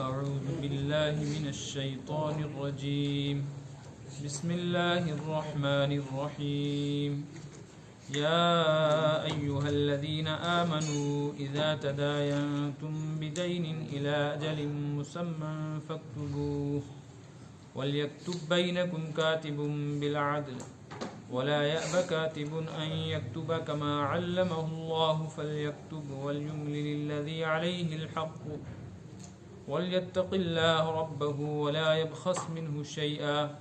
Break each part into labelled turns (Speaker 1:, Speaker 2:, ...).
Speaker 1: أعوذ بالله من الشيطان الرجيم بسم الله الرحمن الرحيم يا أيها الذين آمنوا إذا تداينتم بدين إلى أجل مسمى فاكتبوه وليكتب بينكم كاتب بالعدل ولا يأب كاتب أن يكتب كما علمه الله فليكتب وليملل الذي عليه الحق وليتق الله ربه ولا يبخس منه شيئا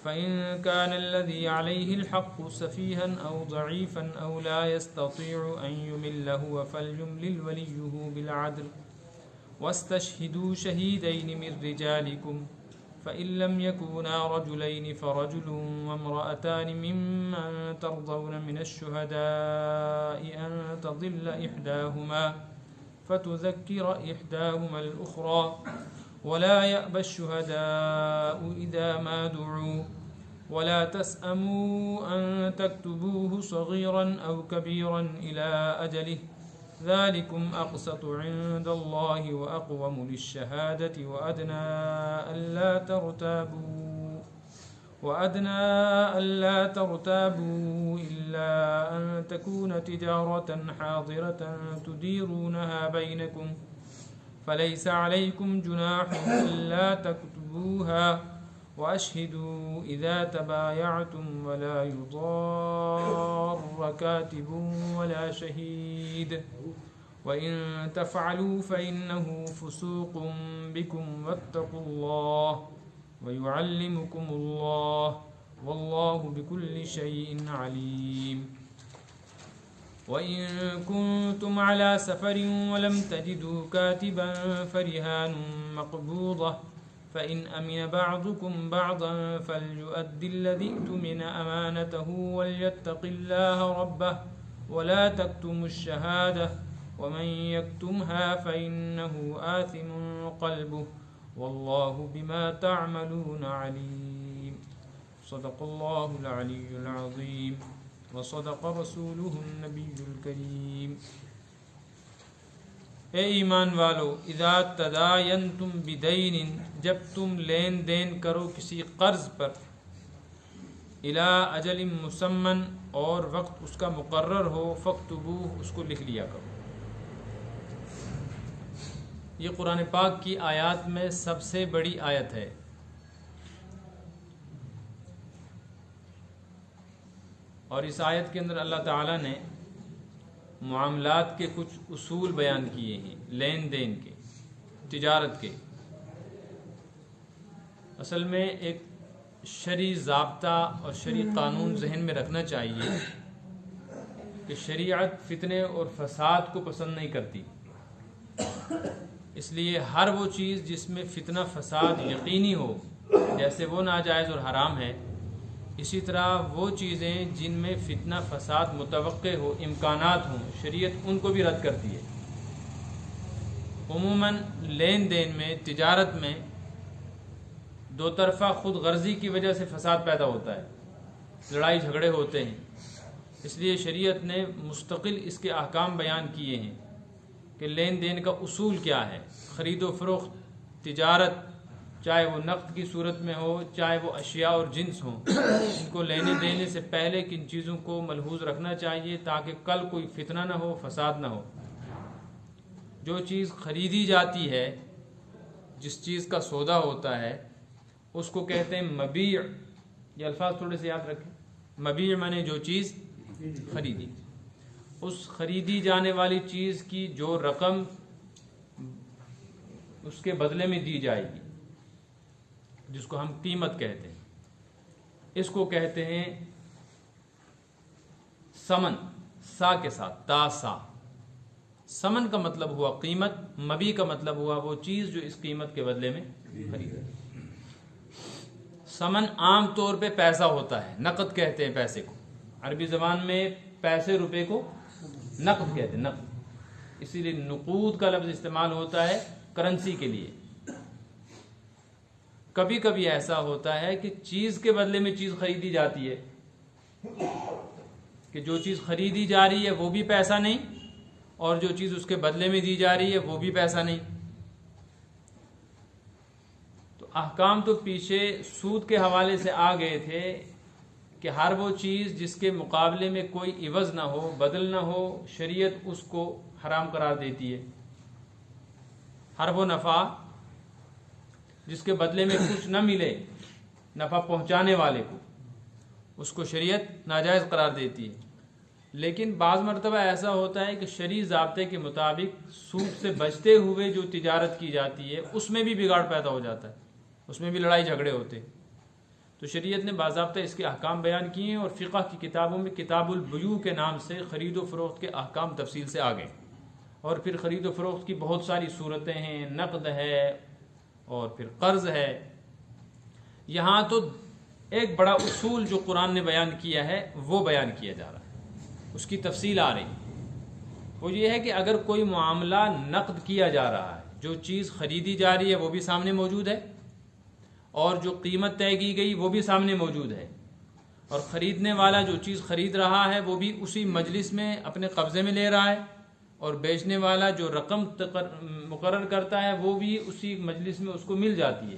Speaker 1: فإن كان الذي عليه الحق سفيها أو ضعيفا أو لا يستطيع أن يمل هو فليملل وليه بالعدل واستشهدوا شهيدين من رجالكم فإن لم يكونا رجلين فرجل وامرأتان ممن ترضون من الشهداء أن تضل إحداهما فتذكر إحداهما الأخرى ولا يأبى الشهداء إذا ما دعوا ولا تسأموا أن تكتبوه صغيرا أو كبيرا إلى أجله ذلكم أقسط عند الله وأقوم للشهادة وأدنى ألا ترتابوا إلا أن تكون تجارة حاضرة تديرونها بينكم فليس عليكم جناح ألا تكتبوها وأشهدوا إذا تبايعتم ولا يضار كاتب ولا شهيد وإن تفعلوا فإنه فسوق بكم واتقوا الله ويعلمكم الله والله بكل شيء عليم وإن كنتم على سفر ولم تجدوا كاتبا فرهان مقبوضة فإن أمن بعضكم بعضا فليؤدي الذي اؤتمن أمانته وليتق الله ربه ولا تكتموا الشهادة ومن يكتمها فإنه آثم قلبه والله بما تعملون عليم صدق الله العلي العظيم وصدق رسوله النبي الكريم اے ایمان والو اذا تداینتم بدین جب تم لین دین کرو کسی قرض پر الی اجل مسمن اور وقت اس کا مقرر ہو فاکتبوہ اس کو لکھ لیا کرو. یہ قرآن پاک کی آیات میں سب سے بڑی آیت ہے. اور اس آیت کے اندر اللہ تعالیٰ نے معاملات کے کچھ اصول بیان کیے ہیں، لین دین کے، تجارت کے. اصل میں ایک شرعی ضابطہ اور شرعی قانون ذہن میں رکھنا چاہیے کہ شریعت فتنے اور فساد کو پسند نہیں کرتی. اس لیے ہر وہ چیز جس میں فتنہ فساد یقینی ہو، جیسے وہ ناجائز اور حرام ہے، اسی طرح وہ چیزیں جن میں فتنہ فساد متوقع ہو، امکانات ہوں، شریعت ان کو بھی رد کرتی ہے. عموماً لین دین میں، تجارت میں دو طرفہ خود غرضی کی وجہ سے فساد پیدا ہوتا ہے، لڑائی جھگڑے ہوتے ہیں. اس لیے شریعت نے مستقل اس کے احکام بیان کیے ہیں کہ لین دین کا اصول کیا ہے. خرید و فروخت، تجارت، چاہے وہ نقد کی صورت میں ہو، چاہے وہ اشیاء اور جنس ہوں، ان کو لینے دینے سے پہلے کن چیزوں کو ملحوظ رکھنا چاہیے تاکہ کل کوئی فتنہ نہ ہو، فساد نہ ہو. جو چیز خریدی جاتی ہے، جس چیز کا سودا ہوتا ہے، اس کو کہتے ہیں مبیع. یہ الفاظ تھوڑے سے یاد رکھیں. مبیع مانے جو چیز خریدی. اس خریدی جانے والی چیز کی جو رقم اس کے بدلے میں دی جائے گی، جس کو ہم قیمت کہتے ہیں، اس کو کہتے ہیں سمن. سا کے ساتھ، تا سا. سمن کا مطلب ہوا قیمت، مبی کا مطلب ہوا وہ چیز جو اس قیمت کے بدلے میں خریدی. سمن عام طور پہ پیسہ ہوتا ہے، نقد کہتے ہیں پیسے کو. عربی زبان میں پیسے، روپے کو نقد کہتے ہیں، نقد. اسی لیے نقود کا لفظ استعمال ہوتا ہے کرنسی کے لیے. کبھی کبھی ایسا ہوتا ہے کہ چیز کے بدلے میں چیز خریدی جاتی ہے، کہ جو چیز خریدی جا رہی ہے وہ بھی پیسہ نہیں، اور جو چیز اس کے بدلے میں دی جا رہی ہے وہ بھی پیسہ نہیں. احکام تو پیچھے سود کے حوالے سے آ گئے تھے کہ ہر وہ چیز جس کے مقابلے میں کوئی عوض نہ ہو، بدل نہ ہو، شریعت اس کو حرام قرار دیتی ہے۔ ہر وہ نفع جس کے بدلے میں کچھ نہ ملے نفع پہنچانے والے کو، اس کو شریعت ناجائز قرار دیتی ہے۔ لیکن بعض مرتبہ ایسا ہوتا ہے کہ شرعی ضابطے کے مطابق سود سے بچتے ہوئے جو تجارت کی جاتی ہے اس میں بھی بگاڑ پیدا ہو جاتا ہے، اس میں بھی لڑائی جھگڑے ہوتے ہیں۔ تو شریعت نے باضابطہ اس کے احکام بیان کیے ہیں، اور فقہ کی کتابوں میں کتاب البیوع کے نام سے خرید و فروخت کے احکام تفصیل سے آ گئے۔ اور پھر خرید و فروخت کی بہت ساری صورتیں ہیں، نقد ہے اور پھر قرض ہے۔ یہاں تو ایک بڑا اصول جو قرآن نے بیان کیا ہے وہ بیان کیا جا رہا ہے، اس کی تفصیل آ رہی ہے۔ وہ یہ ہے کہ اگر کوئی معاملہ نقد کیا جا رہا ہے، جو چیز خریدی جا رہی ہے وہ بھی سامنے موجود ہے، اور جو قیمت طے کی گئی وہ بھی سامنے موجود ہے، اور خریدنے والا جو چیز خرید رہا ہے وہ بھی اسی مجلس میں اپنے قبضے میں لے رہا ہے، اور بیچنے والا جو رقم مقرر کرتا ہے وہ بھی اسی مجلس میں اس کو مل جاتی ہے۔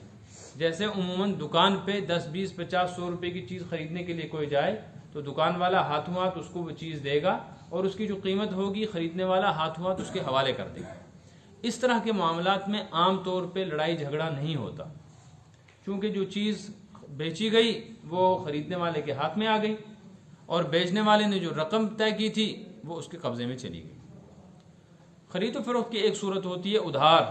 Speaker 1: جیسے عموماً دکان پہ 10 20 50 100 روپے کی چیز خریدنے کے لیے کوئی جائے تو دکان والا ہاتھوں ہاتھ اس کو وہ چیز دے گا، اور اس کی جو قیمت ہوگی خریدنے والا ہاتھوں ہاتھ اس کے حوالے کر دے گا۔ اس طرح کے معاملات میں عام طور پہ لڑائی جھگڑا نہیں ہوتا، چونکہ جو چیز بیچی گئی وہ خریدنے والے کے ہاتھ میں آ گئی، اور بیچنے والے نے جو رقم طے کی تھی وہ اس کے قبضے میں چلی گئی۔ خرید و فروخت کی ایک صورت ہوتی ہے ادھار۔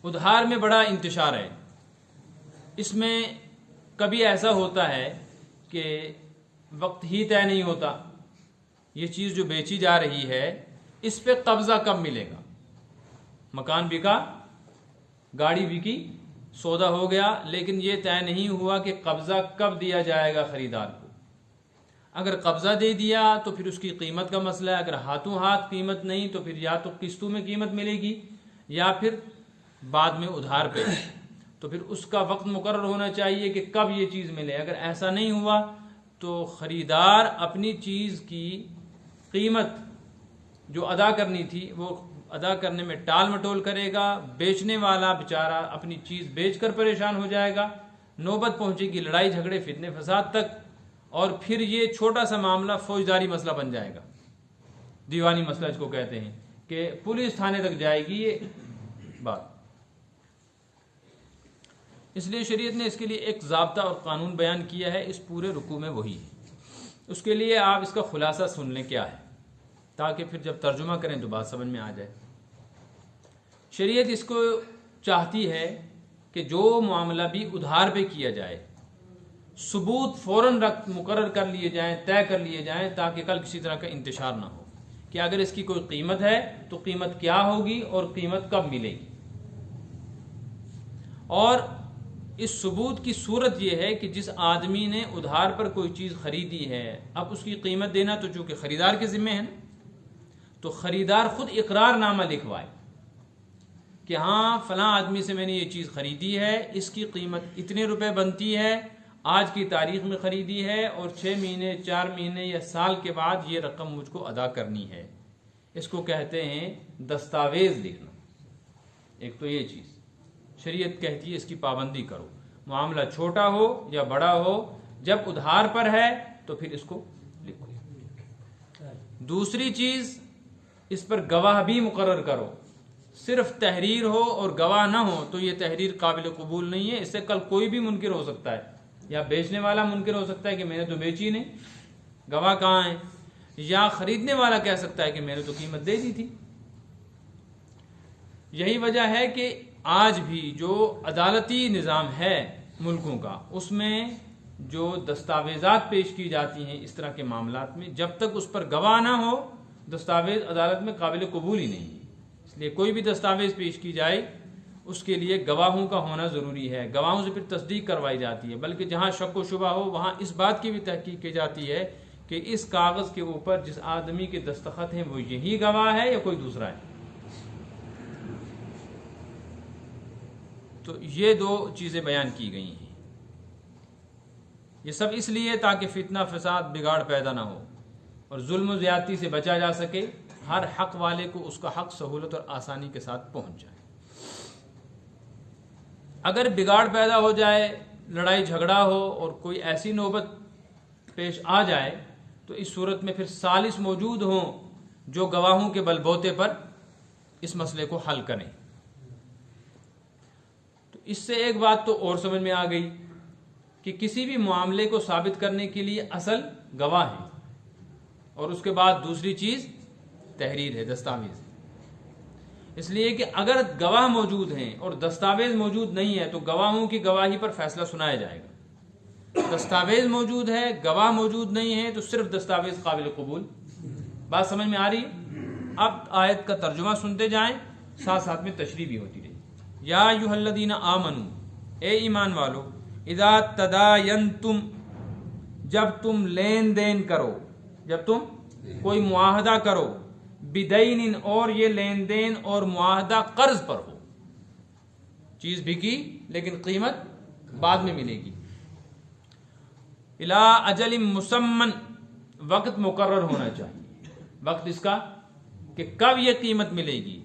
Speaker 1: ادھار میں بڑا انتشار ہے۔ اس میں کبھی ایسا ہوتا ہے کہ وقت ہی طے نہیں ہوتا، یہ چیز جو بیچی جا رہی ہے اس پہ قبضہ کب ملے گا۔ مکان بکا، گاڑی بکی، سودا ہو گیا، لیکن یہ طے نہیں ہوا کہ قبضہ کب دیا جائے گا خریدار کو۔ اگر قبضہ دے دیا تو پھر اس کی قیمت کا مسئلہ ہے، اگر ہاتھوں ہاتھ قیمت نہیں تو پھر یا تو قسطوں میں قیمت ملے گی یا پھر بعد میں ادھار پہ، تو پھر اس کا وقت مقرر ہونا چاہیے کہ کب یہ چیز ملے۔ اگر ایسا نہیں ہوا تو خریدار اپنی چیز کی قیمت جو ادا کرنی تھی وہ ادا کرنے میں ٹال مٹول کرے گا، بیچنے والا بیچارہ اپنی چیز بیچ کر پریشان ہو جائے گا، نوبت پہنچے گی لڑائی جھگڑے فتنے فساد تک، اور پھر یہ چھوٹا سا معاملہ فوجداری مسئلہ بن جائے گا، دیوانی مسئلہ اس کو کہتے ہیں، کہ پولیس تھانے تک جائے گی یہ بات۔ اس لیے شریعت نے اس کے لیے ایک ضابطہ اور قانون بیان کیا ہے، اس پورے رکوع میں وہی ہے۔ اس کے لیے آپ اس کا خلاصہ سن لیں کیا ہے، تاکہ پھر جب ترجمہ کریں تو بات سمجھ میں آ جائے۔ شریعت اس کو چاہتی ہے کہ جو معاملہ بھی ادھار پہ کیا جائے ثبوت فوراً مقرر کر لیے جائیں، طے کر لیے جائیں، تاکہ کل کسی طرح کا انتشار نہ ہو کہ اگر اس کی کوئی قیمت ہے تو قیمت کیا ہوگی اور قیمت کب ملے گی۔ اور اس ثبوت کی صورت یہ ہے کہ جس آدمی نے ادھار پر کوئی چیز خریدی ہے، اب اس کی قیمت دینا تو چونکہ خریدار کے ذمہ ہے نا، تو خریدار خود اقرار نامہ لکھوائے کہ ہاں فلاں آدمی سے میں نے یہ چیز خریدی ہے، اس کی قیمت اتنے روپے بنتی ہے، آج کی تاریخ میں خریدی ہے، اور 6 مہینے 4 مہینے یا سال کے بعد یہ رقم مجھ کو ادا کرنی ہے۔ اس کو کہتے ہیں دستاویز لکھنا۔ ایک تو یہ چیز شریعت کہتی ہے اس کی پابندی کرو، معاملہ چھوٹا ہو یا بڑا ہو، جب ادھار پر ہے تو پھر اس کو لکھو۔ دوسری چیز، اس پر گواہ بھی مقرر کرو۔ صرف تحریر ہو اور گواہ نہ ہو تو یہ تحریر قابل قبول نہیں ہے، اس سے کل کوئی بھی منکر ہو سکتا ہے، یا بیچنے والا منکر ہو سکتا ہے کہ میں نے تو بیچی نہیں، گواہ کہاں ہے، یا خریدنے والا کہہ سکتا ہے کہ میں نے تو قیمت دے دی تھی۔ یہی وجہ ہے کہ آج بھی جو عدالتی نظام ہے ملکوں کا، اس میں جو دستاویزات پیش کی جاتی ہیں اس طرح کے معاملات میں، جب تک اس پر گواہ نہ ہو دستاویز عدالت میں قابل قبول ہی نہیں ہے۔ اس لیے کوئی بھی دستاویز پیش کی جائے اس کے لیے گواہوں کا ہونا ضروری ہے، گواہوں سے پھر تصدیق کروائی جاتی ہے، بلکہ جہاں شک و شبہ ہو وہاں اس بات کی بھی تحقیق کی جاتی ہے کہ اس کاغذ کے اوپر جس آدمی کے دستخط ہیں وہ یہی گواہ ہے یا کوئی دوسرا ہے۔ تو یہ دو چیزیں بیان کی گئی ہیں، یہ سب اس لیے تاکہ فتنہ فساد بگاڑ پیدا نہ ہو اور ظلم و زیادتی سے بچا جا سکے، ہر حق والے کو اس کا حق سہولت اور آسانی کے ساتھ پہنچ جائے۔ اگر بگاڑ پیدا ہو جائے، لڑائی جھگڑا ہو اور کوئی ایسی نوبت پیش آ جائے تو اس صورت میں پھر ثالث موجود ہوں جو گواہوں کے بل بوتے پر اس مسئلے کو حل کریں۔ تو اس سے ایک بات تو اور سمجھ میں آ گئی کہ کسی بھی معاملے کو ثابت کرنے کے لیے اصل گواہ ہے، اور اس کے بعد دوسری چیز تحریر ہے، دستاویز ہے۔ اس لیے کہ اگر گواہ موجود ہیں اور دستاویز موجود نہیں ہے تو گواہوں کی گواہی پر فیصلہ سنایا جائے گا۔ دستاویز موجود ہے، گواہ موجود نہیں ہے تو صرف دستاویز قابل قبول۔ بات سمجھ میں آ رہی ہے؟ اب آیت کا ترجمہ سنتے جائیں، ساتھ ساتھ میں تشریح بھی ہوتی رہی۔ یا ایھا الذین آمنو، اے ایمان والو، اذا تداینتم، جب تم لین دین کرو، جب تم کوئی معاہدہ کرو، بدین، اور یہ لین دین اور معاہدہ قرض پر ہو، چیز بکی لیکن قیمت بعد میں ملے گی، الی اجل مسمن، وقت مقرر ہونا چاہیے، وقت اس کا کہ کب یہ قیمت ملے گی،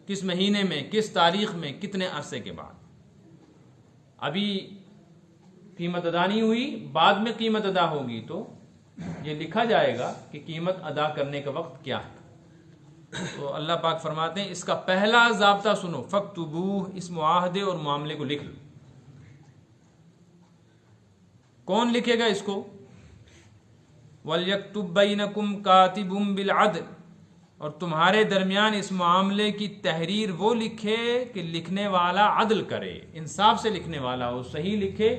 Speaker 1: کس مہینے میں، کس تاریخ میں، کتنے عرصے کے بعد۔ ابھی قیمت ادا نہیں ہوئی، بعد میں قیمت ادا ہوگی تو یہ لکھا جائے گا کہ قیمت ادا کرنے کا وقت کیا ہے۔ تو اللہ پاک فرماتے ہیں اس کا پہلا ضابطہ سنو، فاکتبوہ، اس معاہدے اور معاملے کو لکھ لو۔ کون لکھے گا اس کو؟ وَلْيَكْتُبْ بَيْنَكُمْ كَاتِبٌ بِالْعَدْلِ، اور تمہارے درمیان اس معاملے کی تحریر وہ لکھے کہ لکھنے والا عدل کرے، انصاف سے لکھنے والا ہو، صحیح لکھے۔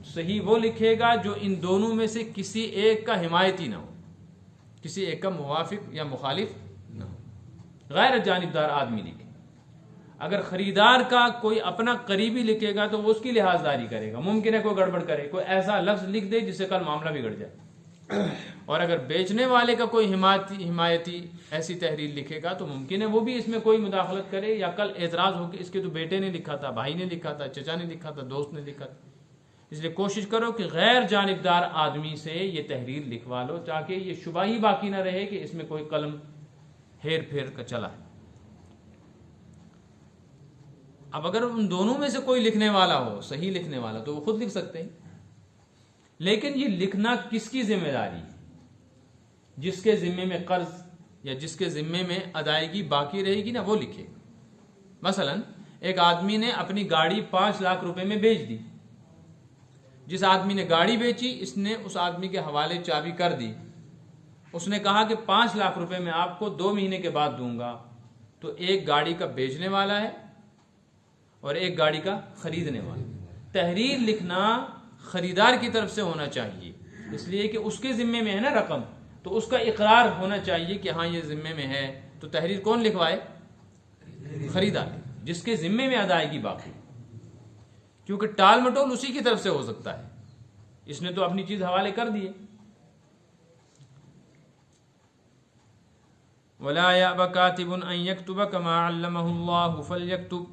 Speaker 1: صحیح وہ لکھے گا جو ان دونوں میں سے کسی ایک کا حمایتی نہ ہو، کسی ایک کا موافق یا مخالف نہ ہو، غیر جانبدار آدمی لکھے۔ اگر خریدار کا کوئی اپنا قریبی لکھے گا تو وہ اس کی لحاظداری کرے گا، ممکن ہے کوئی گڑبڑ کرے، کوئی ایسا لفظ لکھ دے جس سے کل معاملہ بگڑ جائے۔ اور اگر بیچنے والے کا کوئی حمایتی ایسی تحریر لکھے گا تو ممکن ہے وہ بھی اس میں کوئی مداخلت کرے، یا کل اعتراض ہو کہ اس کے تو بیٹے نے لکھا تھا، بھائی نے لکھا تھا، چچا نے لکھا تھا، دوست نے لکھا تھا۔ اس لیے کوشش کرو کہ غیر جانبدار آدمی سے یہ تحریر لکھوا لو تاکہ یہ شبہ ہی باقی نہ رہے کہ اس میں کوئی قلم ہیر پھیر کا چلا ہے۔ اب اگر ان دونوں میں سے کوئی لکھنے والا ہو، صحیح لکھنے والا، تو وہ خود لکھ سکتے ہیں، لیکن یہ لکھنا کس کی ذمہ داری ہے؟ جس کے ذمے میں قرض یا جس کے ذمے میں ادائیگی باقی رہے گی نا، وہ لکھے۔ مثلا ایک آدمی نے اپنی گاڑی 5 لاکھ روپے میں بیچ دی، جس آدمی نے گاڑی بیچی اس نے اس آدمی کے حوالے چابی کر دی، اس نے کہا کہ 5 لاکھ روپے میں آپ کو 2 مہینے کے بعد دوں گا، تو ایک گاڑی کا بیچنے والا ہے اور ایک گاڑی کا خریدنے والا۔ تحریر لکھنا خریدار کی طرف سے ہونا چاہیے، اس لیے کہ اس کے ذمے میں ہے نا رقم، تو اس کا اقرار ہونا چاہیے کہ ہاں یہ ذمے میں ہے۔ تو تحریر کون لکھوائے؟ خریدار، جس کے ذمے میں ادائیگی باقی، کیونکہ ٹال مٹول اسی کی طرف سے ہو سکتا ہے، اس نے تو اپنی چیز حوالے کر دی ہے۔ وَلَا يَأْبَ كَاتِبٌ أَن يَكْتُبَ كَمَا عَلَّمَهُ اللَّهُ فَلْيَكْتُبْ،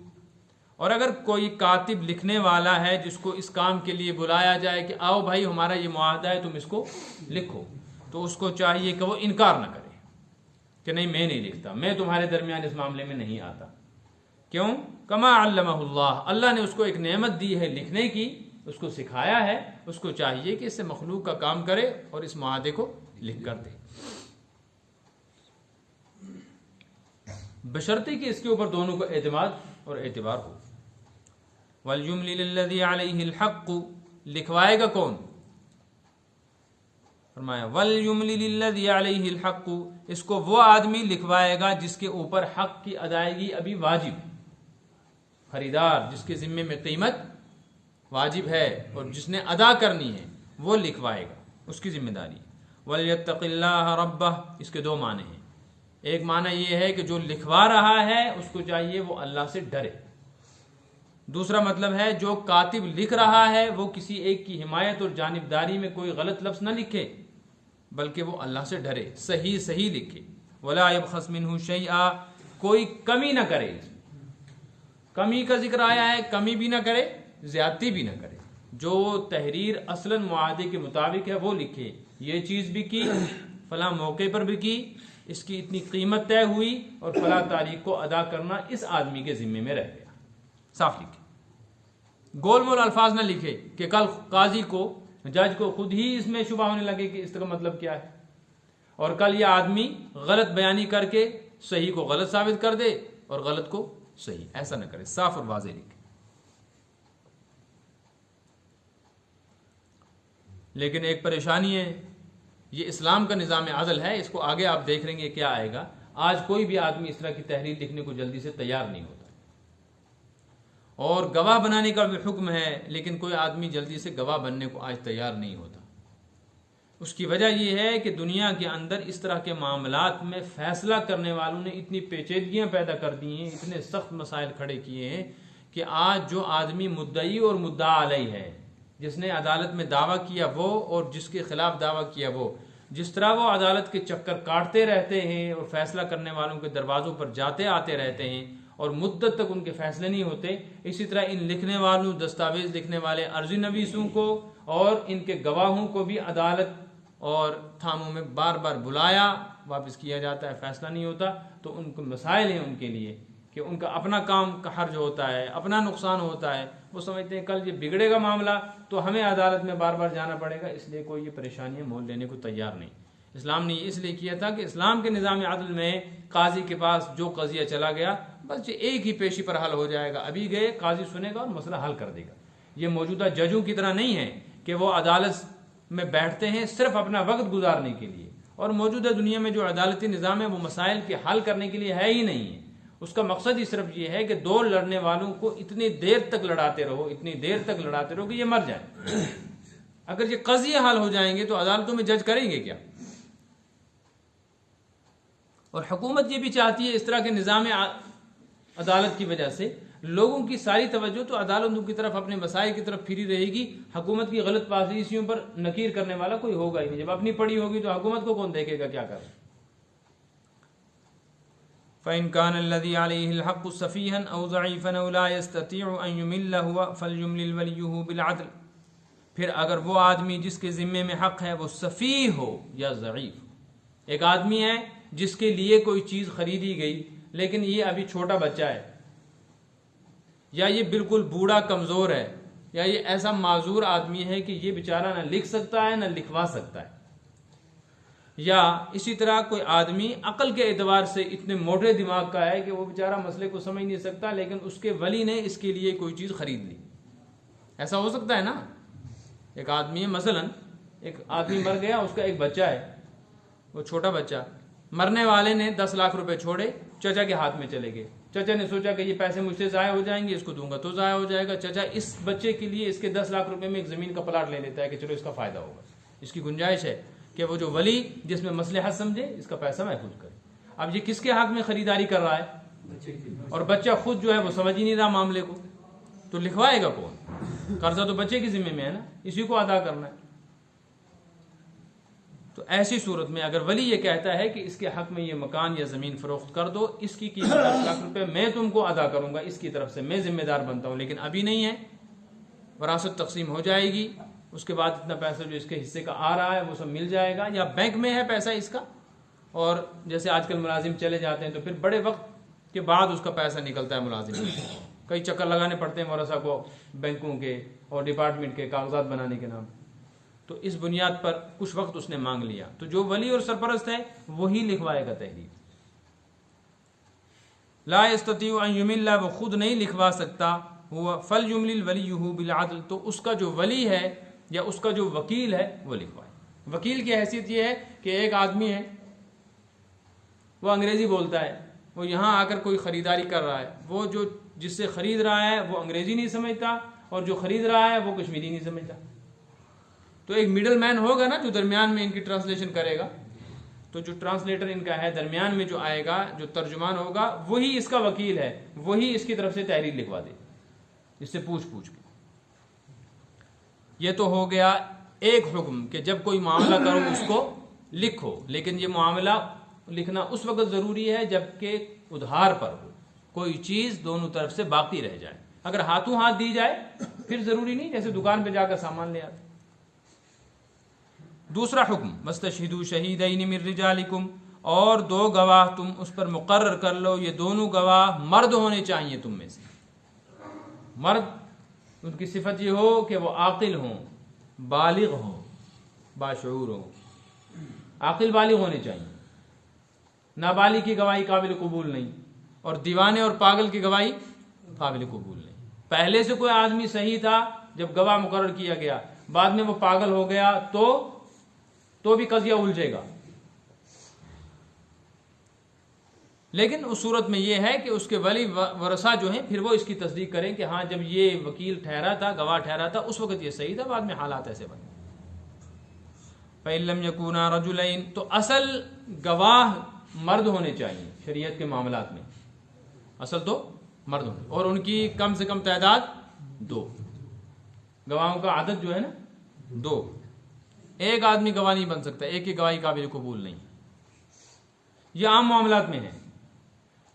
Speaker 1: اور اگر کوئی کاتب لکھنے والا ہے جس کو اس کام کے لیے بلایا جائے کہ آؤ بھائی ہمارا یہ معاہدہ ہے تم اس کو لکھو، تو اس کو چاہیے کہ وہ انکار نہ کرے کہ نہیں میں نہیں لکھتا، میں تمہارے درمیان اس معاملے میں نہیں آتا۔ کیوں؟ کما علمہ اللہ، اللہ نے اس کو ایک نعمت دی ہے لکھنے کی، اس کو سکھایا ہے، اس کو چاہیے کہ اس سے مخلوق کا کام کرے اور اس معاہدے کو لکھ کر دے، بشرطے کہ اس کے اوپر دونوں کو اعتماد اور اعتبار ہو۔ وَلْيُمْلِلِ الَّذِي عَلَيْهِ الْحَقُّ، لکھوائے گا کون؟ فرمایا وَلْيُمْلِلِ الَّذِي عَلَيْهِ الْحَقُّ، اس کو وہ آدمی لکھوائے گا جس کے اوپر حق کی ادائیگی ابھی واجب، خریدار جس کے ذمے میں قیمت واجب ہے اور جس نے ادا کرنی ہے وہ لکھوائے گا، اس کی ذمہ داری۔ وَلْيَتَّقِ اللَّهَ رَبَّهُ، اس کے دو معنی ہیں، ایک معنی یہ ہے کہ جو لکھوا رہا ہے اس کو چاہیے وہ اللہ سے ڈرے، دوسرا مطلب ہے جو کاتب لکھ رہا ہے وہ کسی ایک کی حمایت اور جانبداری میں کوئی غلط لفظ نہ لکھے بلکہ وہ اللہ سے ڈرے، صحیح لکھے۔ وَلَا يَبْخَسْ مِنْهُ شَيْئًا، کوئی کمی نہ کرے، کمی کا ذکر آیا ہے، کمی بھی نہ کرے، زیادتی بھی نہ کرے، جو تحریر اصلاً معاہدے کے مطابق ہے وہ لکھے، یہ چیز بھی کی، فلاں موقع پر بھی کی، اس کی اتنی قیمت طے ہوئی اور فلاں تاریخ کو ادا کرنا اس آدمی کے ذمے میں رہ گیا، صاف لکھے۔ گول مول الفاظ نہ لکھے کہ کل قاضی کو جج کو خود ہی اس میں شبہ ہونے لگے کہ اس کا مطلب کیا ہے، اور کل یہ آدمی غلط بیانی کر کے صحیح کو غلط ثابت کر دے اور غلط کو صحیح. ایسا نہ کرے، صاف اور واضح لکھے. لیکن ایک پریشانی ہے، یہ اسلام کا نظام عدل ہے، اس کو آگے آپ دیکھ لیں گے کیا آئے گا. آج کوئی بھی آدمی اس طرح کی تحریر لکھنے کو جلدی سے تیار نہیں ہوتا، اور گواہ بنانے کا بھی حکم ہے، لیکن کوئی آدمی جلدی سے گواہ بننے کو آج تیار نہیں ہوتا. اس کی وجہ یہ ہے کہ دنیا کے اندر اس طرح کے معاملات میں فیصلہ کرنے والوں نے اتنی پیچیدگیاں پیدا کر دی ہیں، اتنے سخت مسائل کھڑے کیے ہیں کہ آج جو آدمی مدعی اور مدعا علیہ ہے، جس نے عدالت میں دعویٰ کیا وہ اور جس کے خلاف دعویٰ کیا وہ، جس طرح وہ عدالت کے چکر کاٹتے رہتے ہیں اور فیصلہ کرنے والوں کے دروازوں پر جاتے آتے رہتے ہیں اور مدت تک ان کے فیصلے نہیں ہوتے، اسی طرح ان لکھنے والوں، دستاویز لکھنے والے عرضی نویسوں کو اور ان کے گواہوں کو بھی عدالت اور تھانوں میں بار بار بلایا، واپس کیا جاتا ہے، فیصلہ نہیں ہوتا. تو ان کو مسائل ہیں ان کے لیے کہ ان کا اپنا کام کا حرج ہوتا ہے، اپنا نقصان ہوتا ہے. وہ سمجھتے ہیں کل یہ بگڑے گا معاملہ تو ہمیں عدالت میں بار بار جانا پڑے گا، اس لیے کوئی یہ پریشانیاں مول لینے کو تیار نہیں. اسلام نے اس لیے کیا تھا کہ اسلام کے نظام عدل میں قاضی کے پاس جو قضیہ چلا گیا بس یہ ایک ہی پیشی پر حل ہو جائے گا. ابھی گئے، قاضی سنے گا اور مسئلہ حل کر دے گا. یہ موجودہ ججوں کی طرح نہیں ہے کہ وہ عدالت میں بیٹھتے ہیں صرف اپنا وقت گزارنے کے لیے، اور موجودہ دنیا میں جو عدالتی نظام ہے وہ مسائل کے حل کرنے کے لیے ہے ہی نہیں ہے. اس کا مقصد ہی صرف یہ ہے کہ دو لڑنے والوں کو اتنی دیر تک لڑاتے رہو، اتنی دیر تک لڑاتے رہو کہ یہ مر جائیں. اگر یہ قضیے حل ہو جائیں گے تو عدالتوں میں جج کریں گے کیا؟ اور حکومت یہ بھی چاہتی ہے اس طرح کے نظام عدالت کی وجہ سے لوگوں کی ساری توجہ تو عدالتوں کی طرف، اپنے مسائل کی طرف پھری رہے گی. حکومت کی غلط پالیسیوں پر نکیر کرنے والا کوئی ہوگا ہی نہیں. جب اپنی پڑی ہوگی تو حکومت کو کون دیکھے گا کیا کر رہا ہے. فَإِنْ كَانَ الَّذِي عَلَيْهِ الْحَقُّ سَفِيهًا أَوْ ضَعِيفًا أَوْ لَا يَسْتَطِيعُ أَنْ يُمِلَّ هُوَ فَلْيُمْلِلْ وَلِيُّهُ بِالْعَدْلِ. پھر اگر وہ آدمی جس کے ذمے میں حق ہے وہ سفیہ ہو یا ضعیف. ایک آدمی ہے جس کے لیے کوئی چیز خریدی گئی لیکن یہ ابھی چھوٹا بچہ ہے، یا یہ بالکل بوڑھا کمزور ہے، یا یہ ایسا معذور آدمی ہے کہ یہ بیچارہ نہ لکھ سکتا ہے نہ لکھوا سکتا ہے، یا اسی طرح کوئی آدمی عقل کے اعتبار سے اتنے موٹے دماغ کا ہے کہ وہ بیچارہ مسئلے کو سمجھ نہیں سکتا لیکن اس کے ولی نے اس کے لیے کوئی چیز خرید لی. ایسا ہو سکتا ہے نا. ایک آدمی ہے، مثلا ایک آدمی مر گیا، اس کا ایک بچہ ہے، وہ چھوٹا بچہ، مرنے والے نے 10 لاکھ روپے چھوڑے، چچا کے ہاتھ میں چلے گئے. چچا نے سوچا کہ یہ پیسے مجھ سے ضائع ہو جائیں گے، اس کو دوں گا تو ضائع ہو جائے گا. چچا اس بچے کے لیے اس کے 10 لاکھ روپے میں ایک زمین کا پلاٹ لے لیتا ہے کہ چلو اس کا فائدہ ہوگا. اس کی گنجائش ہے کہ وہ جو ولی جس میں مصلحت سمجھے اس کا پیسہ محفوظ کرے. اب یہ کس کے حق میں خریداری کر رہا ہے؟ اور بچہ خود جو ہے وہ سمجھ ہی نہیں رہا معاملے کو، تو لکھوائے گا کون؟ قرضہ تو بچے کی ذمہ میں ہے نا، اسی کو ادا کرنا ہے. تو ایسی صورت میں اگر ولی یہ کہتا ہے کہ اس کے حق میں یہ مکان یا زمین فروخت کر دو، اس کی قیمت 10 لاکھ روپے میں تم کو ادا کروں گا، اس کی طرف سے میں ذمہ دار بنتا ہوں، لیکن ابھی نہیں ہے، وراثت تقسیم ہو جائے گی، اس کے بعد اتنا پیسہ جو اس کے حصے کا آ رہا ہے وہ سب مل جائے گا، یا بینک میں ہے پیسہ اس کا، اور جیسے آج کل ملازم چلے جاتے ہیں تو پھر بڑے وقت کے بعد اس کا پیسہ نکلتا ہے ملازم. کئی چکر لگانے پڑتے ہیں ورثہ کو بینکوں کے اور ڈپارٹمنٹ کے کاغذات بنانے کے نام. تو اس بنیاد پر کچھ وقت اس نے مانگ لیا، تو جو ولی اور سرپرست ہے وہی لکھوائے گا تحریر. لا یستطیع ان یمل، وہ خود نہیں لکھوا سکتا، ہوا فلیملل ولیہ بالعدل، تو اس کا جو ولی ہے یا اس کا جو وکیل ہے وہ لکھوائے. وکیل کی حیثیت یہ ہے کہ ایک آدمی ہے، وہ انگریزی بولتا ہے، وہ یہاں آ کر کوئی خریداری کر رہا ہے، وہ جو جس سے خرید رہا ہے وہ انگریزی نہیں سمجھتا اور جو خرید رہا ہے وہ کشمیری نہیں سمجھتا. تو ایک مڈل مین ہوگا نا جو درمیان میں ان کی ٹرانسلیشن کرے گا. تو جو ٹرانسلیٹر ان کا ہے درمیان میں جو آئے گا، جو ترجمان ہوگا، وہی اس کا وکیل ہے، وہی اس کی طرف سے تحریر لکھوا دے اس سے پوچھ کے. یہ تو ہو گیا ایک حکم کہ جب کوئی معاملہ کرو اس کو لکھو، لیکن یہ معاملہ لکھنا اس وقت ضروری ہے جب کہ ادھار پر ہو، کوئی چیز دونوں طرف سے باقی رہ جائے. اگر ہاتھوں ہاتھ دی جائے پھر ضروری نہیں، جیسے دکان پہ جا کر سامان لے آتے. دوسرا حکم وَاسْتَشْهِدُوا شَهِيدَيْنِ مِن رِجَالِكُمْ، اور 2 گواہ تم اس پر مقرر کر لو، یہ دونوں گواہ مرد ہونے چاہیے تم میں سے. مرد ان کی صفت یہ ہو کہ وہ عاقل ہوں، بالغ ہوں، باشعور ہوں. عاقل بالغ ہونے چاہیے. نابالغ کی گواہی قابل قبول نہیں، اور دیوانے اور پاگل کی گواہی قابل قبول نہیں. پہلے سے کوئی آدمی صحیح تھا جب گواہ مقرر کیا گیا، بعد میں وہ پاگل ہو گیا تو بھی قضیہ الجھے گا. لیکن اس صورت میں یہ ہے کہ اس کے ولی ورثہ جو ہیں پھر وہ اس کی تصدیق کریں کہ ہاں جب یہ وکیل ٹھہرا تھا، گواہ ٹھہرا تھا، اس وقت یہ صحیح تھا، بعد میں حالات ایسے بنے. فَإِن لَمْ يَكُونَا رَجُلَيْنِ، تو اصل گواہ مرد ہونے چاہیے شریعت کے معاملات میں. اصل تو مرد ہونے، اور ان کی کم سے کم تعداد 2. گواہوں کا عدد جو ہے نا 2. ایک آدمی گواہ نہیں بن سکتا، ایک کی گواہی قابل قبول نہیں. یہ عام معاملات میں ہے.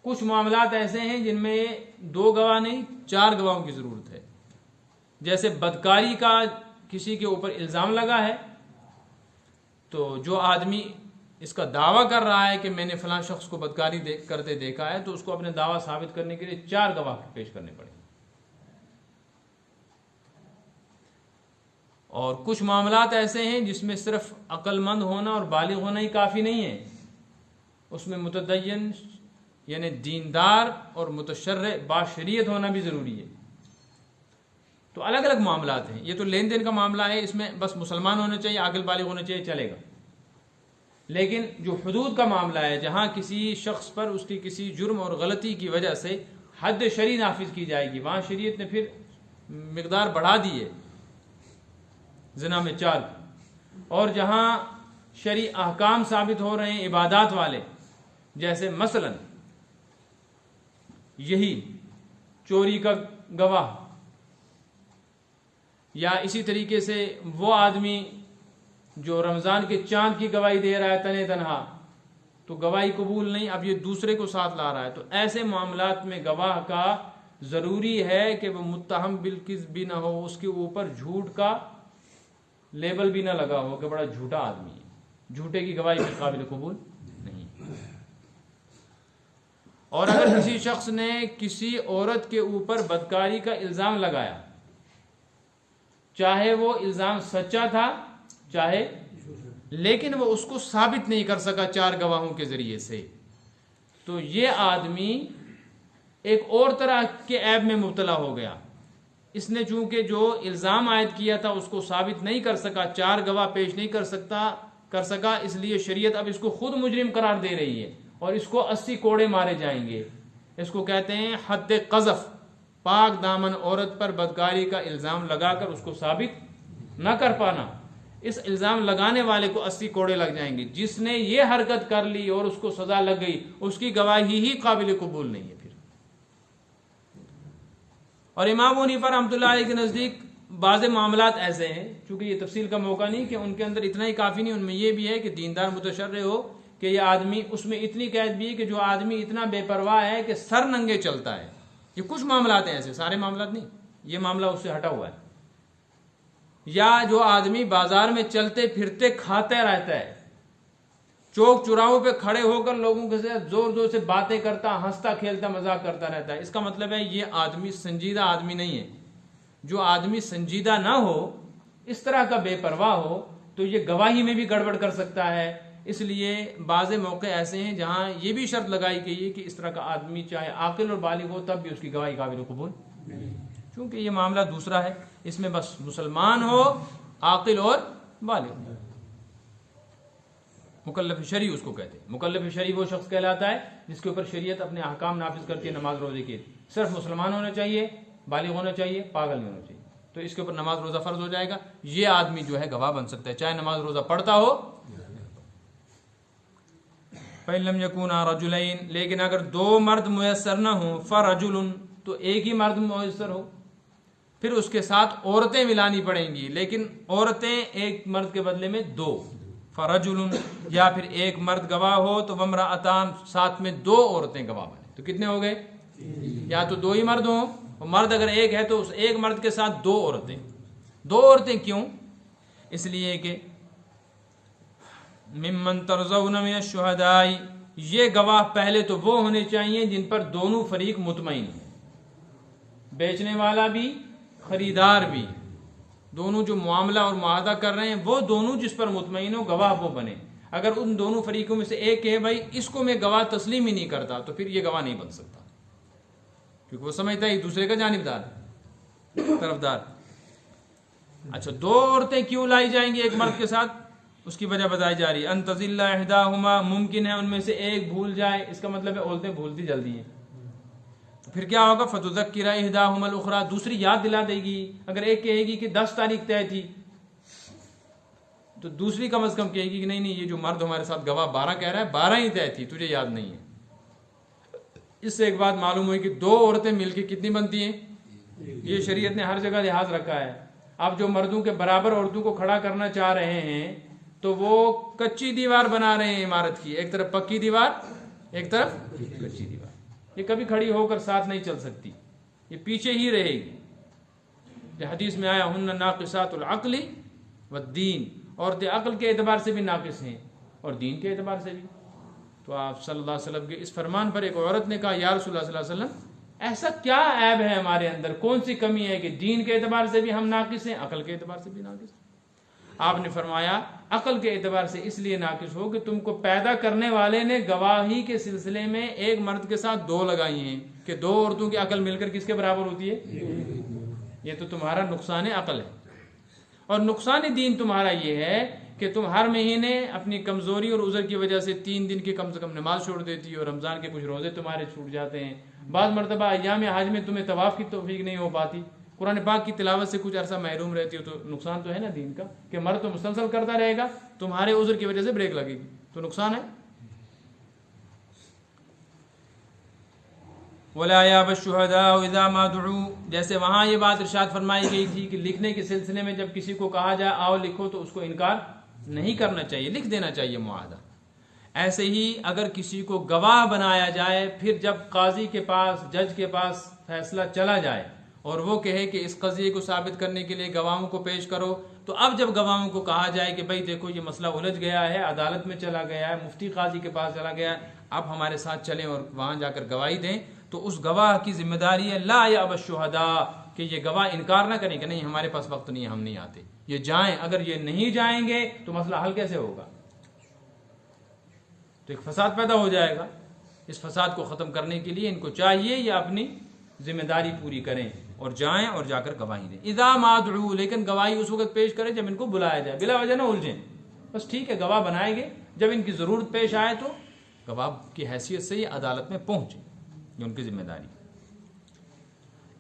Speaker 1: کچھ معاملات ایسے ہیں جن میں 2 گواہ نہیں 4 گواہوں کی ضرورت ہے. جیسے بدکاری کا کسی کے اوپر الزام لگا ہے، تو جو آدمی اس کا دعویٰ کر رہا ہے کہ میں نے فلاں شخص کو بدکاری کرتے دیکھا ہے، تو اس کو اپنے دعویٰ ثابت کرنے کے لیے 4 گواہ پیش کرنے پڑیں. اور کچھ معاملات ایسے ہیں جس میں صرف عقل مند ہونا اور بالغ ہونا ہی کافی نہیں ہے، اس میں متدین یعنی دیندار اور متشرع باشریعت ہونا بھی ضروری ہے. تو الگ الگ معاملات ہیں. یہ تو لین دین کا معاملہ ہے، اس میں بس مسلمان ہونے چاہیے، عاقل بالغ ہونے چاہیے، چلے گا. لیکن جو حدود کا معاملہ ہے، جہاں کسی شخص پر اس کی کسی جرم اور غلطی کی وجہ سے حد شرعی نافذ کی جائے گی، وہاں شریعت نے پھر مقدار بڑھا دی ہے زنا میں 4. اور جہاں شرعی احکام ثابت ہو رہے ہیں عبادات والے، جیسے مثلا یہی چوری کا گواہ، یا اسی طریقے سے وہ آدمی جو رمضان کے چاند کی گواہی دے رہا ہے تنے تنہا، تو گواہی قبول نہیں، اب یہ دوسرے کو ساتھ لا رہا ہے. تو ایسے معاملات میں گواہ کا ضروری ہے کہ وہ متہم بالکذب بھی نہ ہو، اس کے اوپر جھوٹ کا لیبل بھی نہ لگا ہو کہ بڑا جھوٹا آدمی ہے. جھوٹے کی گواہی بھی قابل قبول نہیں. اور اگر کسی شخص نے کسی عورت کے اوپر بدکاری کا الزام لگایا، چاہے وہ الزام سچا تھا چاہے، لیکن وہ اس کو ثابت نہیں کر سکا 4 گواہوں کے ذریعے سے، تو یہ آدمی ایک اور طرح کے عیب میں مبتلا ہو گیا. اس نے چونکہ جو الزام عائد کیا تھا اس کو ثابت نہیں کر سکا، 4 گواہ پیش نہیں کر سکا، اس لیے شریعت اب اس کو خود مجرم قرار دے رہی ہے، اور اس کو 80 کوڑے مارے جائیں گے. اس کو کہتے ہیں حد قذف. پاک دامن عورت پر بدکاری کا الزام لگا کر اس کو ثابت نہ کر پانا، اس الزام لگانے والے کو 80 کوڑے لگ جائیں گے. جس نے یہ حرکت کر لی اور اس کو سزا لگ گئی، اس کی گواہی ہی قابل قبول نہیں ہے پھر. اور امام حنیفہ رحمۃ اللہ علیہ کے نزدیک بعض معاملات ایسے ہیں، چونکہ یہ تفصیل کا موقع نہیں کہ ان کے اندر اتنا ہی کافی نہیں، ان میں یہ بھی ہے کہ دیندار متشرع ہو، کہ یہ آدمی، اس میں اتنی قید بھی ہے کہ جو آدمی اتنا بے پرواہ ہے کہ سر ننگے چلتا ہے. یہ کچھ معاملات ہیں ایسے، سارے معاملات نہیں، یہ معاملہ اس سے ہٹا ہوا ہے. یا جو آدمی بازار میں چلتے پھرتے کھاتے رہتا ہے، چوک چوراہوں پہ کھڑے ہو کر لوگوں کے ساتھ زور زور سے باتیں کرتا، ہنستا کھیلتا مذاق کرتا رہتا ہے، اس کا مطلب ہے یہ آدمی سنجیدہ آدمی نہیں ہے. جو آدمی سنجیدہ نہ ہو، اس طرح کا بے پرواہ ہو، تو یہ گواہی میں بھی گڑبڑ کر سکتا ہے. اس لیے بعض موقع ایسے ہیں جہاں یہ بھی شرط لگائی گئی ہے کہ اس طرح کا آدمی چاہے عاقل اور بالغ ہو تب بھی اس کی گواہی قابل قبول نہیں، چونکہ یہ معاملہ دوسرا ہے. اس میں بس مسلمان ہو، عاقل اور بالغ. مکلف شرعی اس کو کہتے ہیں. مکلف شرعی وہ شخص کہلاتا ہے جس کے اوپر شریعت اپنے احکام نافذ کرتی ہے نماز روزے کے. صرف مسلمان ہونا چاہیے، بالغ ہونا چاہیے، پاگل نہیں ہونا چاہیے، تو اس کے اوپر نماز روزہ فرض ہو جائے گا. یہ آدمی جو ہے گواہ بن سکتا ہے چاہے نماز روزہ پڑھتا ہو. فَإِن لَمْ يَكُونَا رَجُلَيْنِ، لیکن اگر 2 مرد میسر نہ ہوں، فَرَجُلٌ، تو ایک ہی مرد میسر ہو. پھر اس کے ساتھ عورتیں ملانی پڑیں گی، لیکن عورتیں ایک مرد کے بدلے میں 2. فَرَجُلٌ، یا پھر ایک مرد گواہ ہو تو وَامْرَأَتَانِ، ساتھ میں 2 عورتیں گواہ بنیں، تو کتنے ہو گئے؟ یا تو 2 ہی مرد ہوں، اور مرد اگر ایک ہے تو اس ایک مرد کے ساتھ 2 عورتیں. 2 عورتیں کیوں؟ اس لیے کہ ممن ترضون من الشہداء، یہ گواہ پہلے تو وہ ہونے چاہیے جن پر دونوں فریق مطمئن ہیں، بیچنے والا بھی خریدار بھی، دونوں جو معاملہ اور معاہدہ کر رہے ہیں وہ دونوں جس پر مطمئن ہو، گواہ وہ بنے۔ اگر ان دونوں فریقوں میں سے ایک کہے بھائی اس کو میں گواہ تسلیم ہی نہیں کرتا، تو پھر یہ گواہ نہیں بن سکتا، کیونکہ وہ سمجھتا ہے ایک دوسرے کا جانبدار طرفدار۔ اچھا، دو عورتیں کیوں لائی جائیں گی ایک مرد کے ساتھ؟ اس کی وجہ بتائی جا رہی ہے، ان تضل احداہما، ممکن ہے ان میں سے ایک بھول جائے، اس کا مطلب ہے عورتیں بھولتی جلدی ہیں، پھر کیا ہوگا؟ فتذکر احداہما الاخری، دوسری یاد دلا دے گی۔ اگر ایک کہے گی کہ 10 تاریخ طے تھی، تو دوسری کم از کم کہے گی کہ نہیں یہ جو مرد ہمارے ساتھ گواہ 12 کہہ رہا ہے 12 ہی طے تھی، تجھے یاد نہیں ہے۔ اس سے ایک بات معلوم ہوئی کہ 2 عورتیں مل کے کتنی بنتی ہیں؟ یہ شریعت نے ہر جگہ لحاظ رکھا ہے۔ اب جو مردوں کے برابر عورتوں کو کھڑا کرنا چاہ رہے ہیں تو وہ کچی دیوار بنا رہے ہیں عمارت کی، ایک طرف پکی دیوار ایک طرف کچی دیوار، یہ کبھی کھڑی ہو کر ساتھ نہیں چل سکتی، یہ پیچھے ہی رہے گی۔ یہ حدیث میں آیا ہن ناقصات العقل والدین، عورتیں عقل کے اعتبار سے بھی ناقص ہیں اور دین کے اعتبار سے بھی۔ تو آپ صلی اللہ علیہ وسلم کے اس فرمان پر ایک عورت نے کہا یا رسول اللہ صلی اللہ علیہ وسلم ایسا کیا عیب ہے ہمارے اندر، کون سی کمی ہے کہ دین کے اعتبار سے بھی ہم ناقص ہیں، عقل کے اعتبار سے بھی ناقص ہیں؟ آپ نے فرمایا عقل کے اعتبار سے اس لیے ناقص ہو کہ تم کو پیدا کرنے والے نے گواہی کے سلسلے میں ایک مرد کے ساتھ 2 لگائی ہیں کہ 2 عورتوں کی عقل مل کر کس کے برابر ہوتی ہے؟ یہ تو تمہارا نقصان عقل ہے۔ اور نقصان دین تمہارا یہ ہے کہ تم ہر مہینے اپنی کمزوری اور عذر کی وجہ سے 3 دن کی کم سے کم نماز چھوڑ دیتی ہو، رمضان کے کچھ روزے تمہارے چھوٹ جاتے ہیں، بعض مرتبہ ایام حج میں تمہیں طواف کی توفیق نہیں ہو پاتی، قرآن پاک کی تلاوت سے کچھ عرصہ محروم رہتی ہو، تو نقصان تو ہے نا دین کا کہ مرد تو مسلسل کرتا رہے گا، تمہارے عذر کی وجہ سے بریک لگے گی تو نقصان ہے۔ وَلَا يَأْبَ الشُّهَدَاءُ إِذَا مَا دُعُوا، جیسے وہاں یہ بات ارشاد فرمائی گئی تھی کہ لکھنے کے سلسلے میں جب کسی کو کہا جائے آؤ لکھو تو اس کو انکار نہیں کرنا چاہیے، لکھ دینا چاہیے معاہدہ۔ ایسے ہی اگر کسی کو گواہ بنایا جائے، پھر جب قاضی کے پاس جج کے پاس فیصلہ چلا جائے اور وہ کہے کہ اس قضیے کو ثابت کرنے کے لیے گواہوں کو پیش کرو، تو اب جب گواہوں کو کہا جائے کہ بھائی دیکھو یہ مسئلہ الجھ گیا ہے، عدالت میں چلا گیا ہے، مفتی قاضی کے پاس چلا گیا ہے، اب ہمارے ساتھ چلیں اور وہاں جا کر گواہی دیں، تو اس گواہ کی ذمہ داری ہے لا یأب الشہداء کہ یہ گواہ انکار نہ کریں کہ نہیں ہمارے پاس وقت نہیں ہے، ہم نہیں آتے، یہ جائیں۔ اگر یہ نہیں جائیں گے تو مسئلہ حل کیسے ہوگا؟ تو ایک فساد پیدا ہو جائے گا۔ اس فساد کو ختم کرنے کے لیے ان کو چاہیے یہ اپنی ذمہ داری پوری کریں اور جائیں اور جا کر گواہی دیں۔ اذا ما دعوا، لیکن گواہی اس وقت پیش کریں جب ان کو بلایا جائے، بلا وجہ نہ الجھیں، بس ٹھیک ہے گواہ بنائیں گے، جب ان کی ضرورت پیش آئے تو گواہ کی حیثیت سے یہ عدالت میں پہنچے، یہ ان کی ذمہ داری۔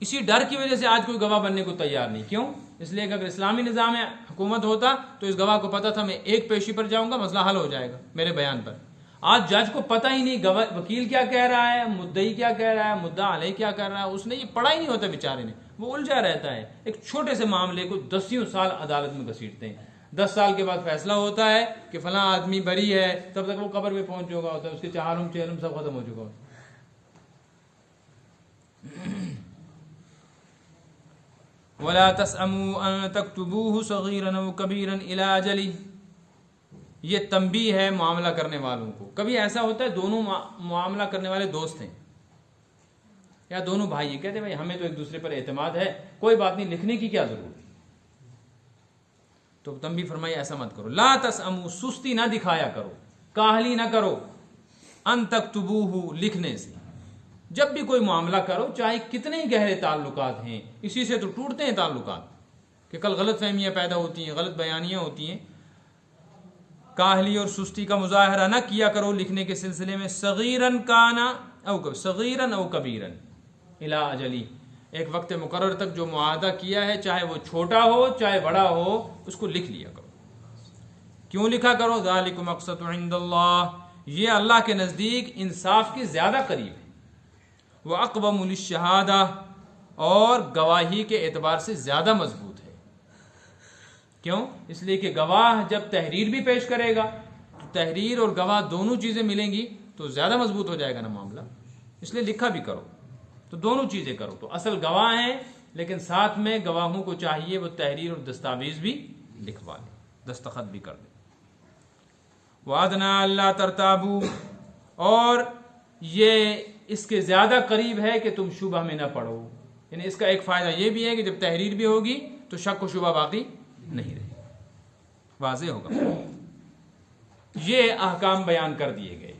Speaker 1: اسی ڈر کی وجہ سے آج کوئی گواہ بننے کو تیار نہیں، کیوں؟ اس لیے کہ اگر اسلامی نظام حکومت ہوتا تو اس گواہ کو پتا تھا میں ایک پیشی پر جاؤں گا مسئلہ حل ہو جائے گا میرے بیان پر۔ آج جج کو پتہ ہی نہیں وکیل کیا کہہ رہا ہے، مدعی کیا کہہ رہا ہے، مدعا علیہ کیا کر رہا ہے، اس نے یہ پڑھا ہی نہیں ہوتا بیچارے نے، وہ الجھا رہتا ہے۔ ایک چھوٹے سے معاملے کو 10 سال عدالت میں گھسیٹتے ہیں، 10 سال کے بعد فیصلہ ہوتا ہے کہ فلاں آدمی بری ہے، تب تک وہ قبر میں پہنچ چکا ہوتا ہے، اس کے چہارم چہلم سب ختم ہو چکا ہوتا ہے۔ وَلَا تَسْأَمُوا أَن تَكْتُبُوهُ صَغِيرًا أَوْ كَبِيرًا إِلَىٰ أَجَلِهِ، یہ تنبیہ ہے معاملہ کرنے والوں کو۔ کبھی ایسا ہوتا ہے دونوں معاملہ کرنے والے دوست ہیں یا دونوں بھائی ہیں، کہتے ہیں بھائی ہمیں تو ایک دوسرے پر اعتماد ہے، کوئی بات نہیں، لکھنے کی کیا ضرورت ہے، تو تنبیہ فرمائی ایسا مت کرو۔ لا تسأموا، سستی نہ دکھایا کرو، کاہلی نہ کرو، ان تکتبوہ، لکھنے سے۔ جب بھی کوئی معاملہ کرو چاہے کتنے ہی گہرے تعلقات ہیں، اسی سے تو ٹوٹتے ہیں تعلقات کہ کل غلط فہمیاں پیدا ہوتی ہیں، غلط بیانیاں ہوتی ہیں۔ کاہلی اور سستی کا مظاہرہ نہ کیا کرو لکھنے کے سلسلے میں، صغیرن کانا او کبیرن الی اجلی، ایک وقت مقرر تک جو معاہدہ کیا ہے چاہے وہ چھوٹا ہو چاہے بڑا ہو اس کو لکھ لیا کرو۔ کیوں لکھا کرو؟ ذالکم اقسط عند اللہ، یہ اللہ کے نزدیک انصاف کے زیادہ قریب ہے، وَأَقْوَمُ لِلشَّهَادَةِ، اور گواہی کے اعتبار سے زیادہ مضبوط ہے۔ کیوں؟ اس لیے کہ گواہ جب تحریر بھی پیش کرے گا تو تحریر اور گواہ دونوں چیزیں ملیں گی تو زیادہ مضبوط ہو جائے گا نا معاملہ، اس لیے لکھا بھی کرو، تو دونوں چیزیں کرو، تو اصل گواہ ہیں لیکن ساتھ میں گواہوں کو چاہیے وہ تحریر اور دستاویز بھی لکھوا لیں، دستخط بھی کر دیں۔ وَأَدْنَىٰ أَلَّا تَرْتَابُوا، اور یہ اس کے زیادہ قریب ہے کہ تم شبہ میں نہ پڑو، یعنی اس کا ایک فائدہ یہ بھی ہے کہ جب تحریر بھی ہوگی تو شک و شبہ باقی نہیں رہے، واضح ہوگا۔ یہ احکام بیان کر دیے گئے،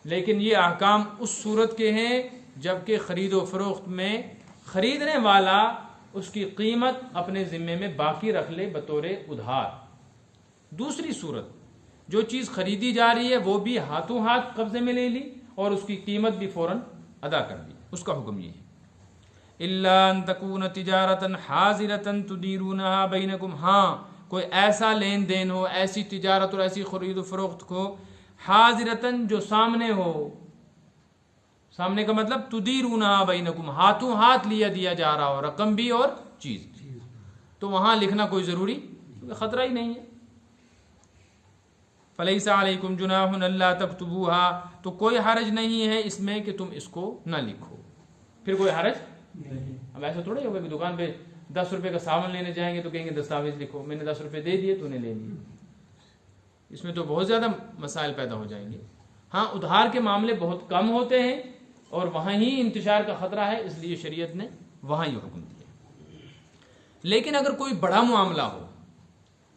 Speaker 1: لیکن یہ احکام اس صورت کے ہیں جبکہ خرید و فروخت میں خریدنے والا اس کی قیمت اپنے ذمے میں باقی رکھ لے بطور ادھار۔ دوسری صورت، جو چیز خریدی جا رہی ہے وہ بھی ہاتھوں ہاتھ قبضے میں لے لی اور اس کی قیمت بھی فوراً ادا کر دی، اس کا حکم یہ ہے۔ الا ان تکون تجارتا حاضرتا تدیرونها بینکم، ہاں کوئی ایسا لین دین ہو، ایسی تجارت اور ایسی خرید و فروخت کو حاضرتاً جو سامنے ہو، سامنے کا مطلب تدیرونها بینکم، ہاتھوں ہاتھ لیا دیا جا رہا ہو، رقم بھی اور چیز، تو وہاں لکھنا کوئی ضروری خطرہ ہی نہیں ہے۔ فلیس علیکم جناح الا تکتبوها، تو کوئی حرج نہیں ہے اس میں کہ تم اس کو نہ لکھو۔ پھر کوئی حرج نہیں۔ اب ایسا تھوڑا ہی ہوگا کہ دکان پہ 10 روپے کا سامان لینے جائیں گے تو کہیں گے دستاویز لکھو، میں نے 10 روپے دے دیے تو نے لے لیے، اس میں تو بہت زیادہ مسائل پیدا ہو جائیں گے۔ ہاں ادھار کے معاملے بہت کم ہوتے ہیں اور وہاں ہی انتشار کا خطرہ ہے، اس لیے شریعت نے وہاں یہ حکم دیا۔ لیکن اگر کوئی بڑا معاملہ ہو،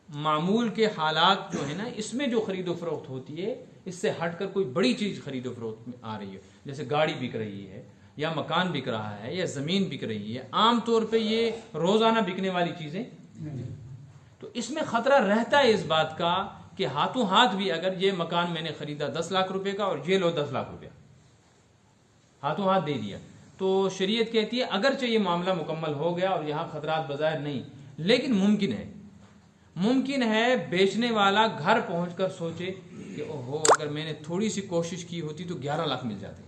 Speaker 1: معمول کے حالات جو ہے نا اس میں جو خرید و فروخت ہوتی ہے، اس سے ہٹ کر کوئی بڑی چیز خرید و فروخت میں آ رہی ہے، جیسے گاڑی بک رہی ہے یا مکان بک رہا ہے یا زمین بک رہی ہے، عام طور پہ یہ روزانہ بکنے والی چیزیں، تو اس میں خطرہ رہتا ہے اس بات کا کہ ہاتھوں ہاتھ بھی اگر یہ مکان میں نے خریدا 10 لاکھ روپے کا اور یہ لو 10 لاکھ روپے ہاتھوں ہاتھ دے دیا، تو شریعت کہتی ہے اگرچہ یہ معاملہ مکمل ہو گیا اور یہاں خطرات بظاہر نہیں، لیکن ممکن ہے بیچنے والا گھر پہنچ کر سوچے کہ اوہو اگر میں نے تھوڑی سی کوشش کی ہوتی تو 11 لاکھ مل جاتے،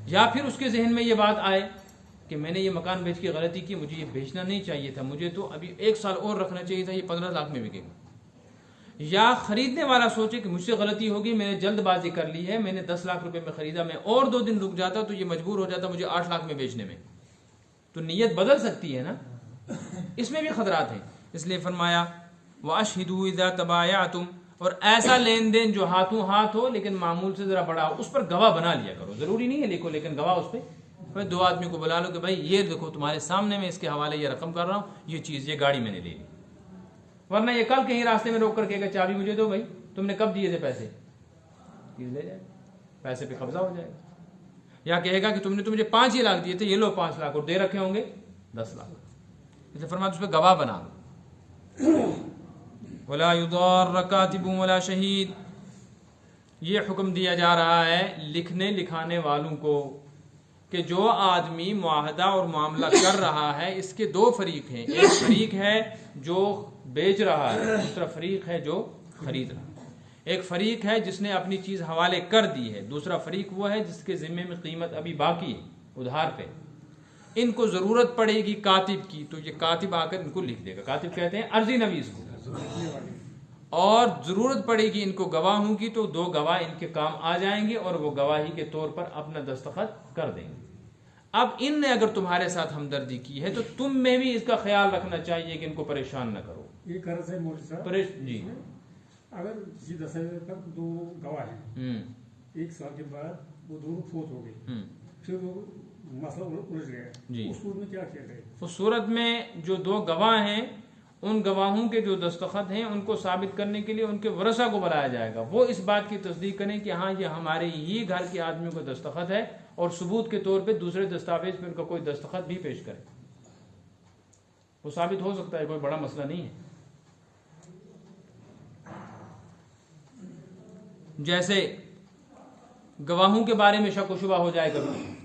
Speaker 1: یا پھر اس کے ذہن میں یہ بات آئے کہ میں نے یہ مکان بیچ کے غلطی کی، مجھے یہ بیچنا نہیں چاہیے تھا، مجھے تو ابھی 1 سال اور رکھنا چاہیے تھا، یہ 15 لاکھ میں بکے گا۔ یا خریدنے والا سوچے کہ مجھ سے غلطی ہوگی، میں نے جلد بازی کر لی ہے، میں نے 10 لاکھ روپے میں خریدا، میں اور 2 دن رک جاتا تو یہ مجبور ہو جاتا مجھے 8 لاکھ میں بیچنے میں، تو نیت بدل سکتی ہے نا، اس میں بھی خطرات ہیں۔ اس لیے فرمایا وَأَشْهِدُوا إِذَا تَبَايَعْتُمْ، اور ایسا لین دین جو ہاتھوں ہاتھ ہو لیکن معمول سے ذرا بڑا ہو، اس پر گواہ بنا لیا کرو، ضروری نہیں ہے لکھو لیکن گواہ اس پہ 2 آدمی کو بلا لو کہ بھائی یہ دیکھو تمہارے سامنے میں اس کے حوالے یہ رقم کر رہا ہوں، یہ چیز یہ گاڑی میں نے لے لی، ورنہ یہ کل کہیں راستے میں روک کر کہے گا چابی مجھے دو بھائی، تم نے کب دیے تھے پیسے، چیز لے جائے، پیسے پہ قبضہ ہو جائے گا۔ یا کہے گا کہ تم نے تو مجھے 5 لاکھ دیے تھے، یہ لو 5 لاکھ اور دے رکھے ہوں گے 10 لاکھ، اس لیے فرمایا اس پہ گواہ بنا لو۔ وَلَا يُضَارَّ كَاتِبٌ وَلَا شَهِيدٌ، یہ حکم دیا جا رہا ہے لکھنے لکھانے والوں کو کہ جو آدمی معاہدہ اور معاملہ کر رہا ہے اس کے 2 فریق ہیں، ایک فریق ہے جو بیچ رہا ہے، دوسرا فریق ہے جو خرید رہا ہے۔ ایک فریق ہے جس نے اپنی چیز حوالے کر دی ہے، دوسرا فریق وہ ہے جس کے ذمے میں قیمت ابھی باقی ہے ادھار پہ۔ ان کو ضرورت پڑے گی کاتب کی تو یہ کاتب آ کر ان کو لکھ دے گا، کاتب کہتے ہیں عرضی نویس کو، اور ضرورت پڑے گی ان کو گواہوں کی تو 2 گواہ ان کے کام آ جائیں گے اور وہ گواہی کے طور پر اپنا دستخط کر دیں گے۔ اب ان نے اگر تمہارے ساتھ ہمدردی کی ہے تو تم میں بھی اس کا خیال رکھنا چاہیے کہ ان کو پریشان نہ کرو۔
Speaker 2: یہ قرض ہے مولوی صاحب،
Speaker 1: جی
Speaker 2: اگر کسی دستاویز پر 2 گواہ ہیں، 1 سال کے بعد وہ دونوں فوت ہو گئے، پھر وہ مسئلہ الجھ گیا، اس صورت میں کیا کیا جائے؟
Speaker 1: اس صورت میں جو 2 گواہ ہیں ان گواہوں کے جو دستخط ہیں ان کو ثابت کرنے کے لیے ان کے ورثہ کو بلایا جائے گا، وہ اس بات کی تصدیق کریں کہ ہاں یہ ہمارے ہی گھر کے آدمیوں کا دستخط ہے، اور ثبوت کے طور پہ دوسرے دستاویز پہ ان کا کوئی دستخط بھی پیش کرے، وہ ثابت ہو سکتا ہے، کوئی بڑا مسئلہ نہیں ہے۔ جیسے گواہوں کے بارے میں شک و شبہ ہو جائے گا،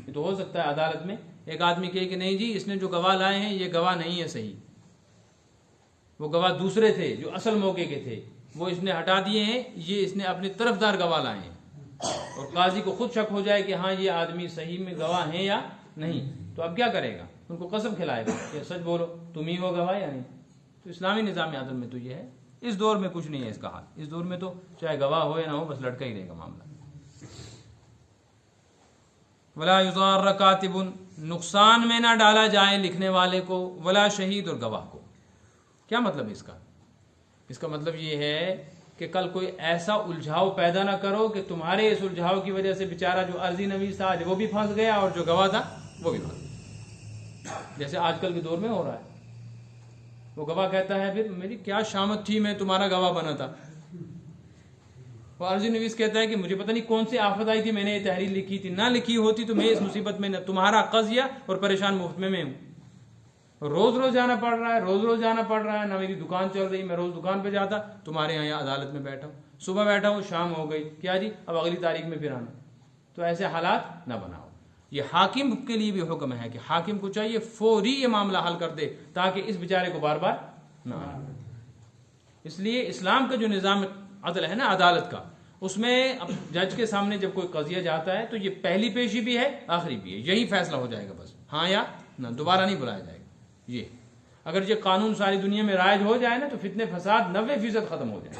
Speaker 1: یہ تو ہو سکتا ہے عدالت میں ایک آدمی کہے کہ نہیں جی اس نے جو گواہ لائے ہیں یہ گواہ نہیں ہے صحیح، وہ گواہ دوسرے تھے جو اصل موقع کے تھے، وہ اس نے ہٹا دیے ہیں، یہ اس نے اپنے طرفدار گواہ لائے ہیں، اور قاضی کو خود شک ہو جائے کہ ہاں یہ آدمی صحیح میں گواہ ہیں یا نہیں، تو اب کیا کرے گا؟ ان کو قسم کھلائے گا کہ سچ بولو تم ہی ہو گواہ یا نہیں۔ تو اسلامی نظام عدل میں تو یہ ہے، اس دور میں کچھ نہیں ہے اس کا حال، اس دور میں تو چاہے گواہ ہو یا نہ ہو بس لڑکا ہی رہے گا معاملہ۔ ولا یضار کاتب، نقصان میں نہ ڈالا جائے لکھنے والے کو، ولا شہید، اور گواہ کو۔ کیا مطلب اس کا؟ اس کا مطلب یہ ہے کہ کل کوئی ایسا الجھاؤ پیدا نہ کرو کہ تمہارے اس الجھاؤ کی وجہ سے بیچارہ جو عرضی نویس تھا آج وہ بھی پھنس گیا اور جو گواہ تھا وہ بھی بھاگ، جیسے آج کل کے دور میں ہو رہا ہے. وہ گواہ کہتا ہے پھر میری کیا شامت تھی، میں تمہارا گواہ بنا تھا. وہ عرضی نویس کہتا ہے کہ مجھے پتہ نہیں کون سی آفت آئی تھی، میں نے یہ تحریر لکھی تھی، نہ لکھی ہوتی تو میں اس مصیبت میں نہ تمہارا قضیہ اور پریشان مفت میں ہوں. روز روز جانا پڑ رہا ہے، روز روز جانا پڑ رہا ہے، نہ میری دکان چل رہی، میں روز دکان پہ جاتا، تمہارے یہاں عدالت میں بیٹھا ہوں، صبح بیٹھا ہوں شام ہو گئی، کیا جی اب اگلی تاریخ میں پھر آنا. تو ایسے حالات نہ بناؤ. یہ حاکم کے لیے بھی حکم ہے کہ حاکم کو چاہیے فوری یہ معاملہ حل کر دے تاکہ اس بیچارے کو بار بار نہ آئے. اس لیے اسلام کا جو نظام عدل ہے نا، عدالت کا، اس میں اب جج کے سامنے جب کوئی قضیہ جاتا ہے تو یہ پہلی پیشی بھی ہے آخری بھی ہے، یہی فیصلہ ہو جائے گا بس، ہاں یا نہ، دوبارہ نہیں بلایا جائے گا. یہ اگر یہ قانون ساری دنیا میں رائج ہو جائے نا تو فتنے فساد 90% ختم ہو جائے.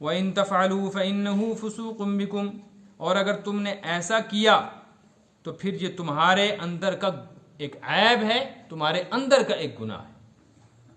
Speaker 1: وَإِن تَفْعَلُوا فَإِنَّهُ فُسُوقٌ بِكُمْ، اور اگر تم نے ایسا کیا تو پھر یہ تمہارے اندر کا ایک عیب ہے، تمہارے اندر کا ایک گناہ ہے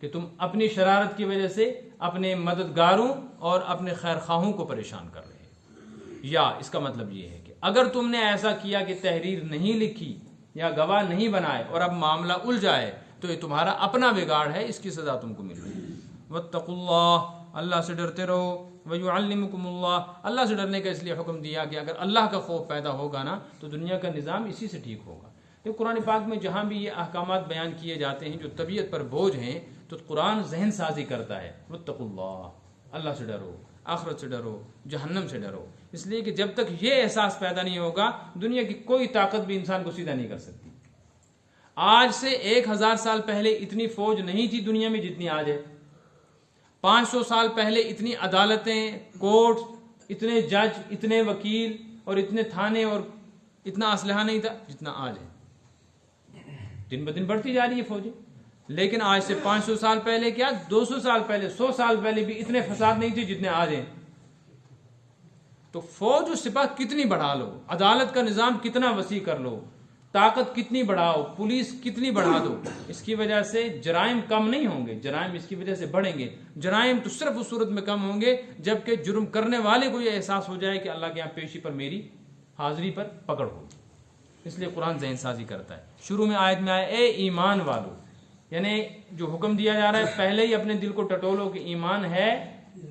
Speaker 1: کہ تم اپنی شرارت کی وجہ سے اپنے مددگاروں اور اپنے خیر خواہوں کو پریشان کر رہے ہیں. یا اس کا مطلب یہ ہے کہ اگر تم نے ایسا کیا کہ تحریر نہیں لکھی یا گواہ نہیں بنائے اور اب معاملہ الجھائے تو یہ تمہارا اپنا بگاڑ ہے، اس کی سزا تم کو مل رہی ہے. واتقوا اللہ، اللہ سے ڈرتے رہو. ویعلمکم اللہ، اللہ سے ڈرنے کا اس لیے حکم دیا کہ اگر اللہ کا خوف پیدا ہوگا نا تو دنیا کا نظام اسی سے ٹھیک ہوگا. کہ قرآن پاک میں جہاں بھی یہ احکامات بیان کیے جاتے ہیں جو طبیعت پر بوجھ ہیں تو قرآن ذہن سازی کرتا ہے. واتقوا اللہ، اللہ سے ڈرو، آخرت سے ڈرو، جہنم سے ڈرو. اس لیے کہ جب تک یہ احساس پیدا نہیں ہوگا دنیا کی کوئی طاقت بھی انسان کو سیدھا نہیں کر سکتی. آج سے 1000 سال پہلے اتنی فوج نہیں تھی دنیا میں جتنی آج ہے. 500 سال پہلے اتنی عدالتیں، کورٹ، اتنے جج، اتنے وکیل اور اتنے تھانے اور اتنا اسلحہ نہیں تھا جتنا آج ہے. دن بدن بڑھتی جا رہی ہے فوجیں، لیکن آج سے 500 سال پہلے کیا 200 سال پہلے 100 سال پہلے بھی اتنے فساد نہیں تھے جتنے آج ہیں. تو فوج و سپاہ کتنی بڑھا لو، عدالت کا نظام کتنا وسیع کر لو، طاقت کتنی بڑھاؤ، پولیس کتنی بڑھا دو، اس کی وجہ سے جرائم کم نہیں ہوں گے، جرائم اس کی وجہ سے بڑھیں گے. جرائم تو صرف اس صورت میں کم ہوں گے جبکہ جرم کرنے والے کو یہ احساس ہو جائے کہ اللہ کے یہاں پیشی پر میری حاضری پر پکڑ ہوگی. اس لیے قرآن ذہن سازی کرتا ہے. شروع میں آیت میں آیا اے ایمان والو، یعنی جو حکم دیا جا رہا ہے پہلے ہی اپنے دل کو ٹٹولو کہ ایمان ہے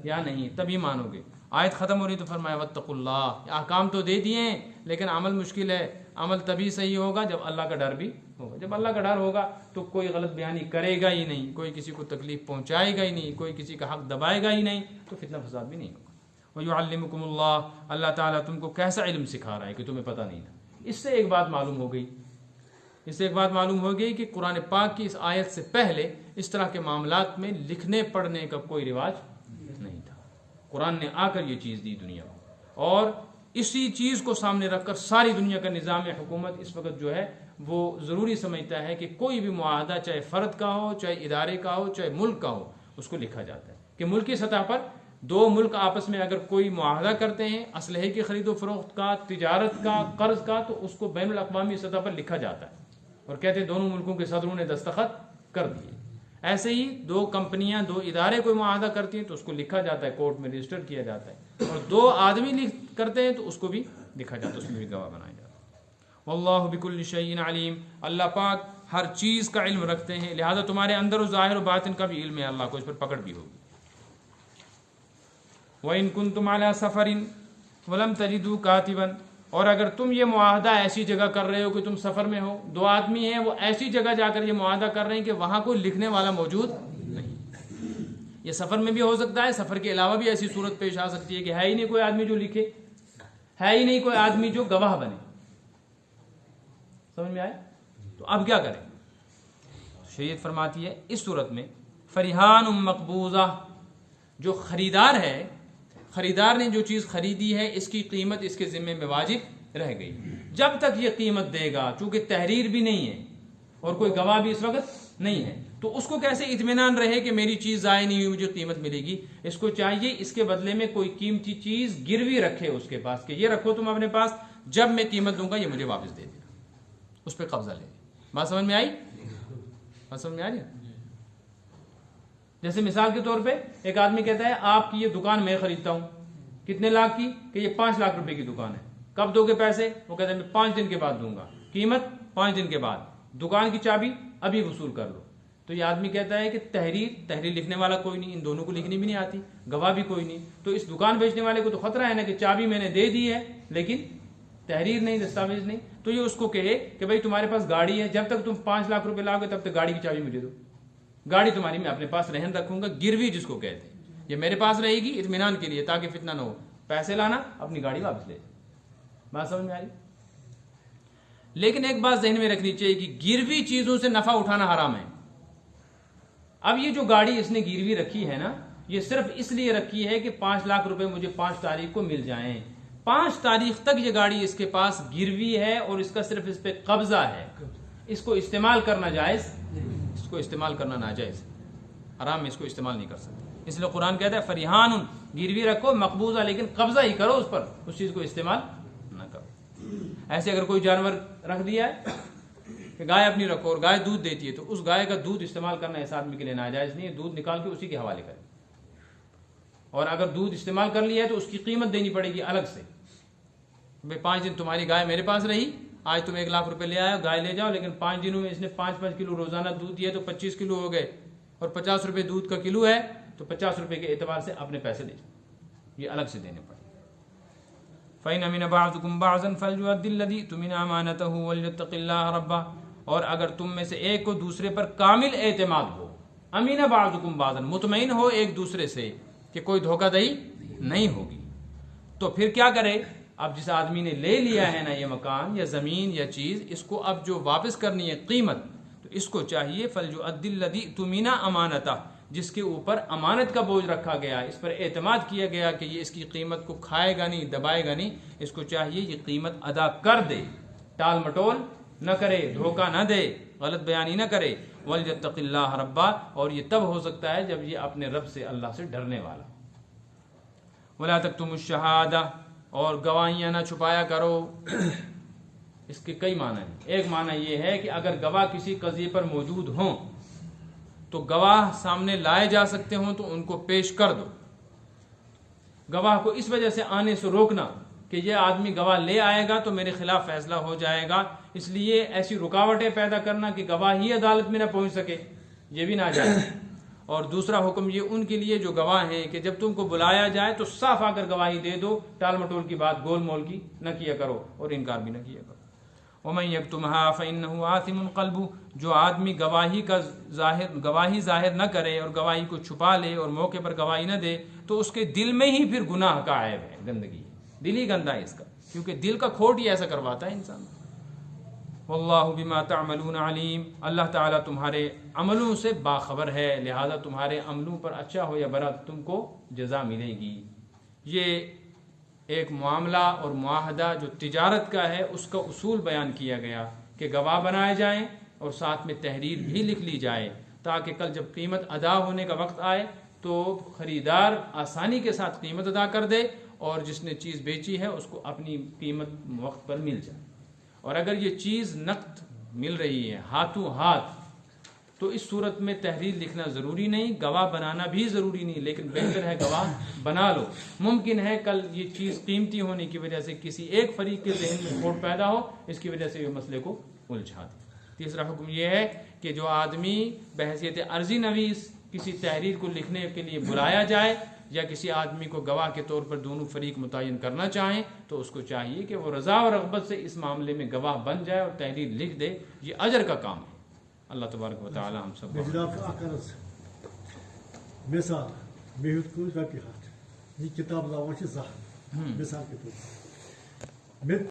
Speaker 1: یا نہیں، تبھی مانو گے. آیت ختم ہو رہی تو فرمایا واتقوا اللہ. احکام تو دے دیے ہیں لیکن عمل مشکل ہے. عمل تبھی صحیح ہوگا جب اللہ کا ڈر بھی ہوگا. جب اللہ کا ڈر ہوگا تو کوئی غلط بیانی کرے گا ہی نہیں، کوئی کسی کو تکلیف پہنچائے گا ہی نہیں، کوئی کسی کا حق دبائے گا ہی نہیں، تو فتنہ فساد بھی نہیں ہوگا. وَيُعَلِّمُكُمُ اللَّهُ، اللہ تعالیٰ تم کو کیسا علم سکھا رہا ہے کہ تمہیں پتہ نہیں تھا. اس سے ایک بات معلوم ہو گئی، کہ قرآن پاک کی اس آیت سے پہلے اس طرح کے معاملات میں لکھنے پڑھنے کا کوئی رواج نہیں تھا. قرآن نے آ کر یہ چیز دی دنیا کو، اور اسی چیز کو سامنے رکھ کر ساری دنیا کا نظام حکومت اس وقت جو ہے وہ ضروری سمجھتا ہے کہ کوئی بھی معاہدہ چاہے فرد کا ہو، چاہے ادارے کا ہو، چاہے ملک کا ہو، اس کو لکھا جاتا ہے. کہ ملکی سطح پر دو ملک آپس میں اگر کوئی معاہدہ کرتے ہیں اسلحے کی خرید و فروخت کا، تجارت کا، قرض کا، تو اس کو بین الاقوامی سطح پر لکھا جاتا ہے اور کہتے ہیں دونوں ملکوں کے صدروں نے دستخط کر دیے. ایسے ہی دو کمپنیاں، دو ادارے کوئی معاہدہ کرتی ہیں تو اس کو لکھا جاتا ہے، کورٹ میں رجسٹر کیا جاتا ہے. اور دو آدمی کرتے ہیں تو اس کو بھی لکھا جاتا ہے، اس میں بھی گواہ بنایا جاتا ہے. واللہ بکل شیء علیم، اللہ پاک ہر چیز کا علم رکھتے ہیں، لہذا تمہارے اندر و ظاہر و باطن کا بھی علم ہے، اللہ کو اس پر پکڑ بھی ہوگی. وَإِن كُنتُمْ عَلَى سَفَرٍ وَلَمْ تَجِدُوا كَاتِبًا، اور اگر تم یہ معاہدہ ایسی جگہ کر رہے ہو کہ تم سفر میں ہو، دو آدمی ہیں وہ ایسی جگہ جا کر یہ معاہدہ کر رہے ہیں کہ وہاں کوئی لکھنے والا موجود نہیں. یہ سفر میں بھی ہو سکتا ہے، سفر کے علاوہ بھی ایسی صورت پیش آ سکتی ہے کہ ہے ہی نہیں کوئی آدمی جو لکھے، ہے ہی نہیں کوئی آدمی جو گواہ بنے. سمجھ میں آئے؟ تو اب کیا کریں؟ شریعت فرماتی ہے اس صورت میں فریحان مقبوضہ، جو خریدار ہے، خریدار نے جو چیز خریدی ہے اس کی قیمت اس کے ذمے میں واجب رہ گئی جب تک یہ قیمت دے گا. چونکہ تحریر بھی نہیں ہے اور کوئی گواہ بھی اس وقت نہیں ہے تو اس کو کیسے اطمینان رہے کہ میری چیز ضائع نہیں ہوئی، مجھے قیمت ملے گی. اس کو چاہیے اس کے بدلے میں کوئی قیمتی چیز گروی رکھے اس کے پاس کہ یہ رکھو تم اپنے پاس، جب میں قیمت دوں گا یہ مجھے واپس دے دینا، اس پہ قبضہ لے. بات سمجھ میں آئی؟ بات سمجھ میں آ رہی ہے؟ جیسے مثال کے طور پہ ایک آدمی کہتا ہے آپ کی یہ دکان میں خریدتا ہوں، کتنے لاکھ کی؟ کہ یہ 5 لاکھ روپے کی دکان ہے. کب دو گے پیسے؟ وہ کہتے ہیں میں 5 دن کے بعد دوں گا، قیمت 5 دن کے بعد، دکان کی چابی ابھی وصول کر لو۔ تو یہ آدمی کہتا ہے کہ تحریر لکھنے والا کوئی نہیں، ان دونوں کو لکھنی بھی نہیں آتی، گواہ بھی کوئی نہیں، تو اس دکان بیچنے والے کو تو خطرہ ہے نا کہ چابی میں نے دے دی ہے لیکن تحریر نہیں، دستاویز نہیں، تو یہ اس کو کہے کہ بھائی تمہارے پاس گاڑی ہے، جب تک تم 5 لاکھ روپے لاؤ گے تب تک گاڑی کی چابی مجھے دو، گاڑی تمہاری میں اپنے پاس رہن رکھوں گا، گروی جس کو کہتے ہیں، یہ میرے پاس رہے گی اطمینان کے لیے تاکہ فتنہ نہ ہو، پیسے لانا اپنی گاڑی واپس لے، بات سمجھ میں آ رہی؟ لیکن ایک بات ذہن میں رکھنی چاہیے کہ گروی چیزوں سے نفع اٹھانا حرام ہے۔ اب یہ جو گاڑی اس نے گروی رکھی ہے نا، یہ صرف اس لیے رکھی ہے کہ 5 لاکھ روپے مجھے 5 تاریخ کو مل جائیں، 5 تاریخ تک یہ گاڑی اس کے پاس گروی ہے اور اس کا صرف اس پہ قبضہ ہے، اس کو استعمال کرنا جائز، اس کو استعمال کرنا ناجائز، حرام میں اس کو استعمال نہیں کر سکتے۔ اس لیے قرآن کہتا ہے فریحان، گروی رکھو مقبوضہ، لیکن قبضہ ہی کرو اس پر، اس چیز کو استعمال نہ کرو۔ ایسے اگر کوئی جانور رکھ دیا ہے کہ گائے اپنی رکھو اور گائے دودھ دیتی ہے تو اس گائے کا دودھ استعمال کرنا اس آدمی کے لیے ناجائز نہیں ہے، دودھ نکال کے اسی کے حوالے کرے، اور اگر دودھ استعمال کر لیا ہے تو اس کی قیمت دینی پڑے گی الگ سے، بھائی 5 دن تمہاری گائے میرے پاس رہی، آج تم 1 لاکھ روپے لے آئے گائے لے جاؤ، لیکن 5 دنوں میں اس نے 5 کلو روزانہ دودھ دیا تو 25 کلو ہو گئے، اور 50 روپے دودھ کا کلو ہے تو 50 روپے کے اعتبار سے اپنے پیسے دے جاؤ، یہ الگ سے دینے پڑے۔ فَإِنْ أَمِنَ بَعْضُكُمْ بَعْضًا فَلْيُؤَدِّ الَّذِي اؤْتُمِنَ أَمَانَتَهُ وَلْيَتَّقِ اللَّهَ رَبَّهُ، اور اگر تم میں سے ایک کو دوسرے پر کامل اعتماد ہو، امین بعضکم بعضا، مطمئن ہو ایک دوسرے سے کہ کوئی دھوکہ دہی نہیں ہوگی، تو پھر کیا کرے؟ اب جس آدمی نے لے لیا ہے نا یہ مکان یا زمین یا چیز، اس کو اب جو واپس کرنی ہے قیمت، تو اس کو چاہیے فَلْيُؤَدِّ الَّذِي اؤْتُمِنَ أَمَانَتَهُ، جس کے اوپر امانت کا بوجھ رکھا گیا، اس پر اعتماد کیا گیا کہ یہ اس کی قیمت کو کھائے گا نہیں، دبائے گا نہیں، اس کو چاہیے یہ قیمت ادا کر دے، ٹال مٹول نہ کرے، دھوکہ نہ دے، غلط بیانی نہ کرے۔ وَلْيَتَّقِ اللَّهَ رَبَّهُ، اور یہ تب ہو سکتا ہے جب یہ اپنے رب سے، اللہ سے ڈرنے والا۔ وَلَا تَكْتُمُوا الشَّهَادَةَ، اور گواہیاں نہ چھپایا کرو۔ اس کے کئی معنی ہیں، ایک معنی یہ ہے کہ اگر گواہ کسی قضیے پر موجود ہوں تو گواہ سامنے لائے جا سکتے ہوں تو ان کو پیش کر دو، گواہ کو اس وجہ سے آنے سے روکنا کہ یہ آدمی گواہ لے آئے گا تو میرے خلاف فیصلہ ہو جائے گا، اس لیے ایسی رکاوٹیں پیدا کرنا کہ گواہ ہی عدالت میں نہ پہنچ سکے، یہ بھی ناجائز ہے۔ اور دوسرا حکم یہ ان کے لیے جو گواہ ہیں کہ جب تم کو بلایا جائے تو صاف آ کر گواہی دے دو، ٹال مٹول کی بات گول مول کی نہ کیا کرو اور انکار بھی نہ کیا کرو۔ وَمَن يَكْتُمْهَا فَإِنَّهُ آثِمٌ قَلْبُهُ، جو آدمی گواہی ظاہر نہ کرے اور گواہی کو چھپا لے اور موقع پر گواہی نہ دے تو اس کے دل میں ہی پھر گناہ کا عیب ہے، گندگی ہے، دل ہی گندا ہے اس کا، کیونکہ دل کا کھوٹ ہی ایسا کرواتا ہے انسان۔ واللہ بما تعملون علیم، اللہ تعالیٰ تمہارے عملوں سے باخبر ہے، لہذا تمہارے عملوں پر اچھا ہو یا برا تم کو جزا ملے گی۔ یہ ایک معاملہ اور معاہدہ جو تجارت کا ہے اس کا اصول بیان کیا گیا کہ گواہ بنائے جائیں اور ساتھ میں تحریر بھی لکھ لی جائے تاکہ کل جب قیمت ادا ہونے کا وقت آئے تو خریدار آسانی کے ساتھ قیمت ادا کر دے اور جس نے چیز بیچی ہے اس کو اپنی قیمت وقت پر مل جائے۔ اور اگر یہ چیز نقد مل رہی ہے ہاتھوں ہاتھ تو اس صورت میں تحریر لکھنا ضروری نہیں، گواہ بنانا بھی ضروری نہیں، لیکن بہتر ہے گواہ بنا لو۔ ممکن ہے کل یہ چیز قیمتی ہونے کی وجہ سے کسی ایک فریق کے ذہن میں کھوٹ پیدا ہو، اس کی وجہ سے یہ مسئلے کو الجھا دے۔ تیسرا حکم یہ ہے کہ جو آدمی بحیثیت عرضی نویس کسی تحریر کو لکھنے کے لیے بلایا جائے یا کسی آدمی کو گواہ کے طور پر دونوں فریق متعین کرنا چاہیں تو اس کو چاہیے کہ وہ رضا و رغبت سے اس معاملے میں گواہ بن جائے اور تحریر لکھ دے، یہ اجر کا کام ہے۔ اللہ تبارک و تعالی ہم سب
Speaker 3: مثال مے ہیوت کچھ رۄپیہِ ہتھ یہ کتاب لاگان زٕ ہتھ مثال کے طور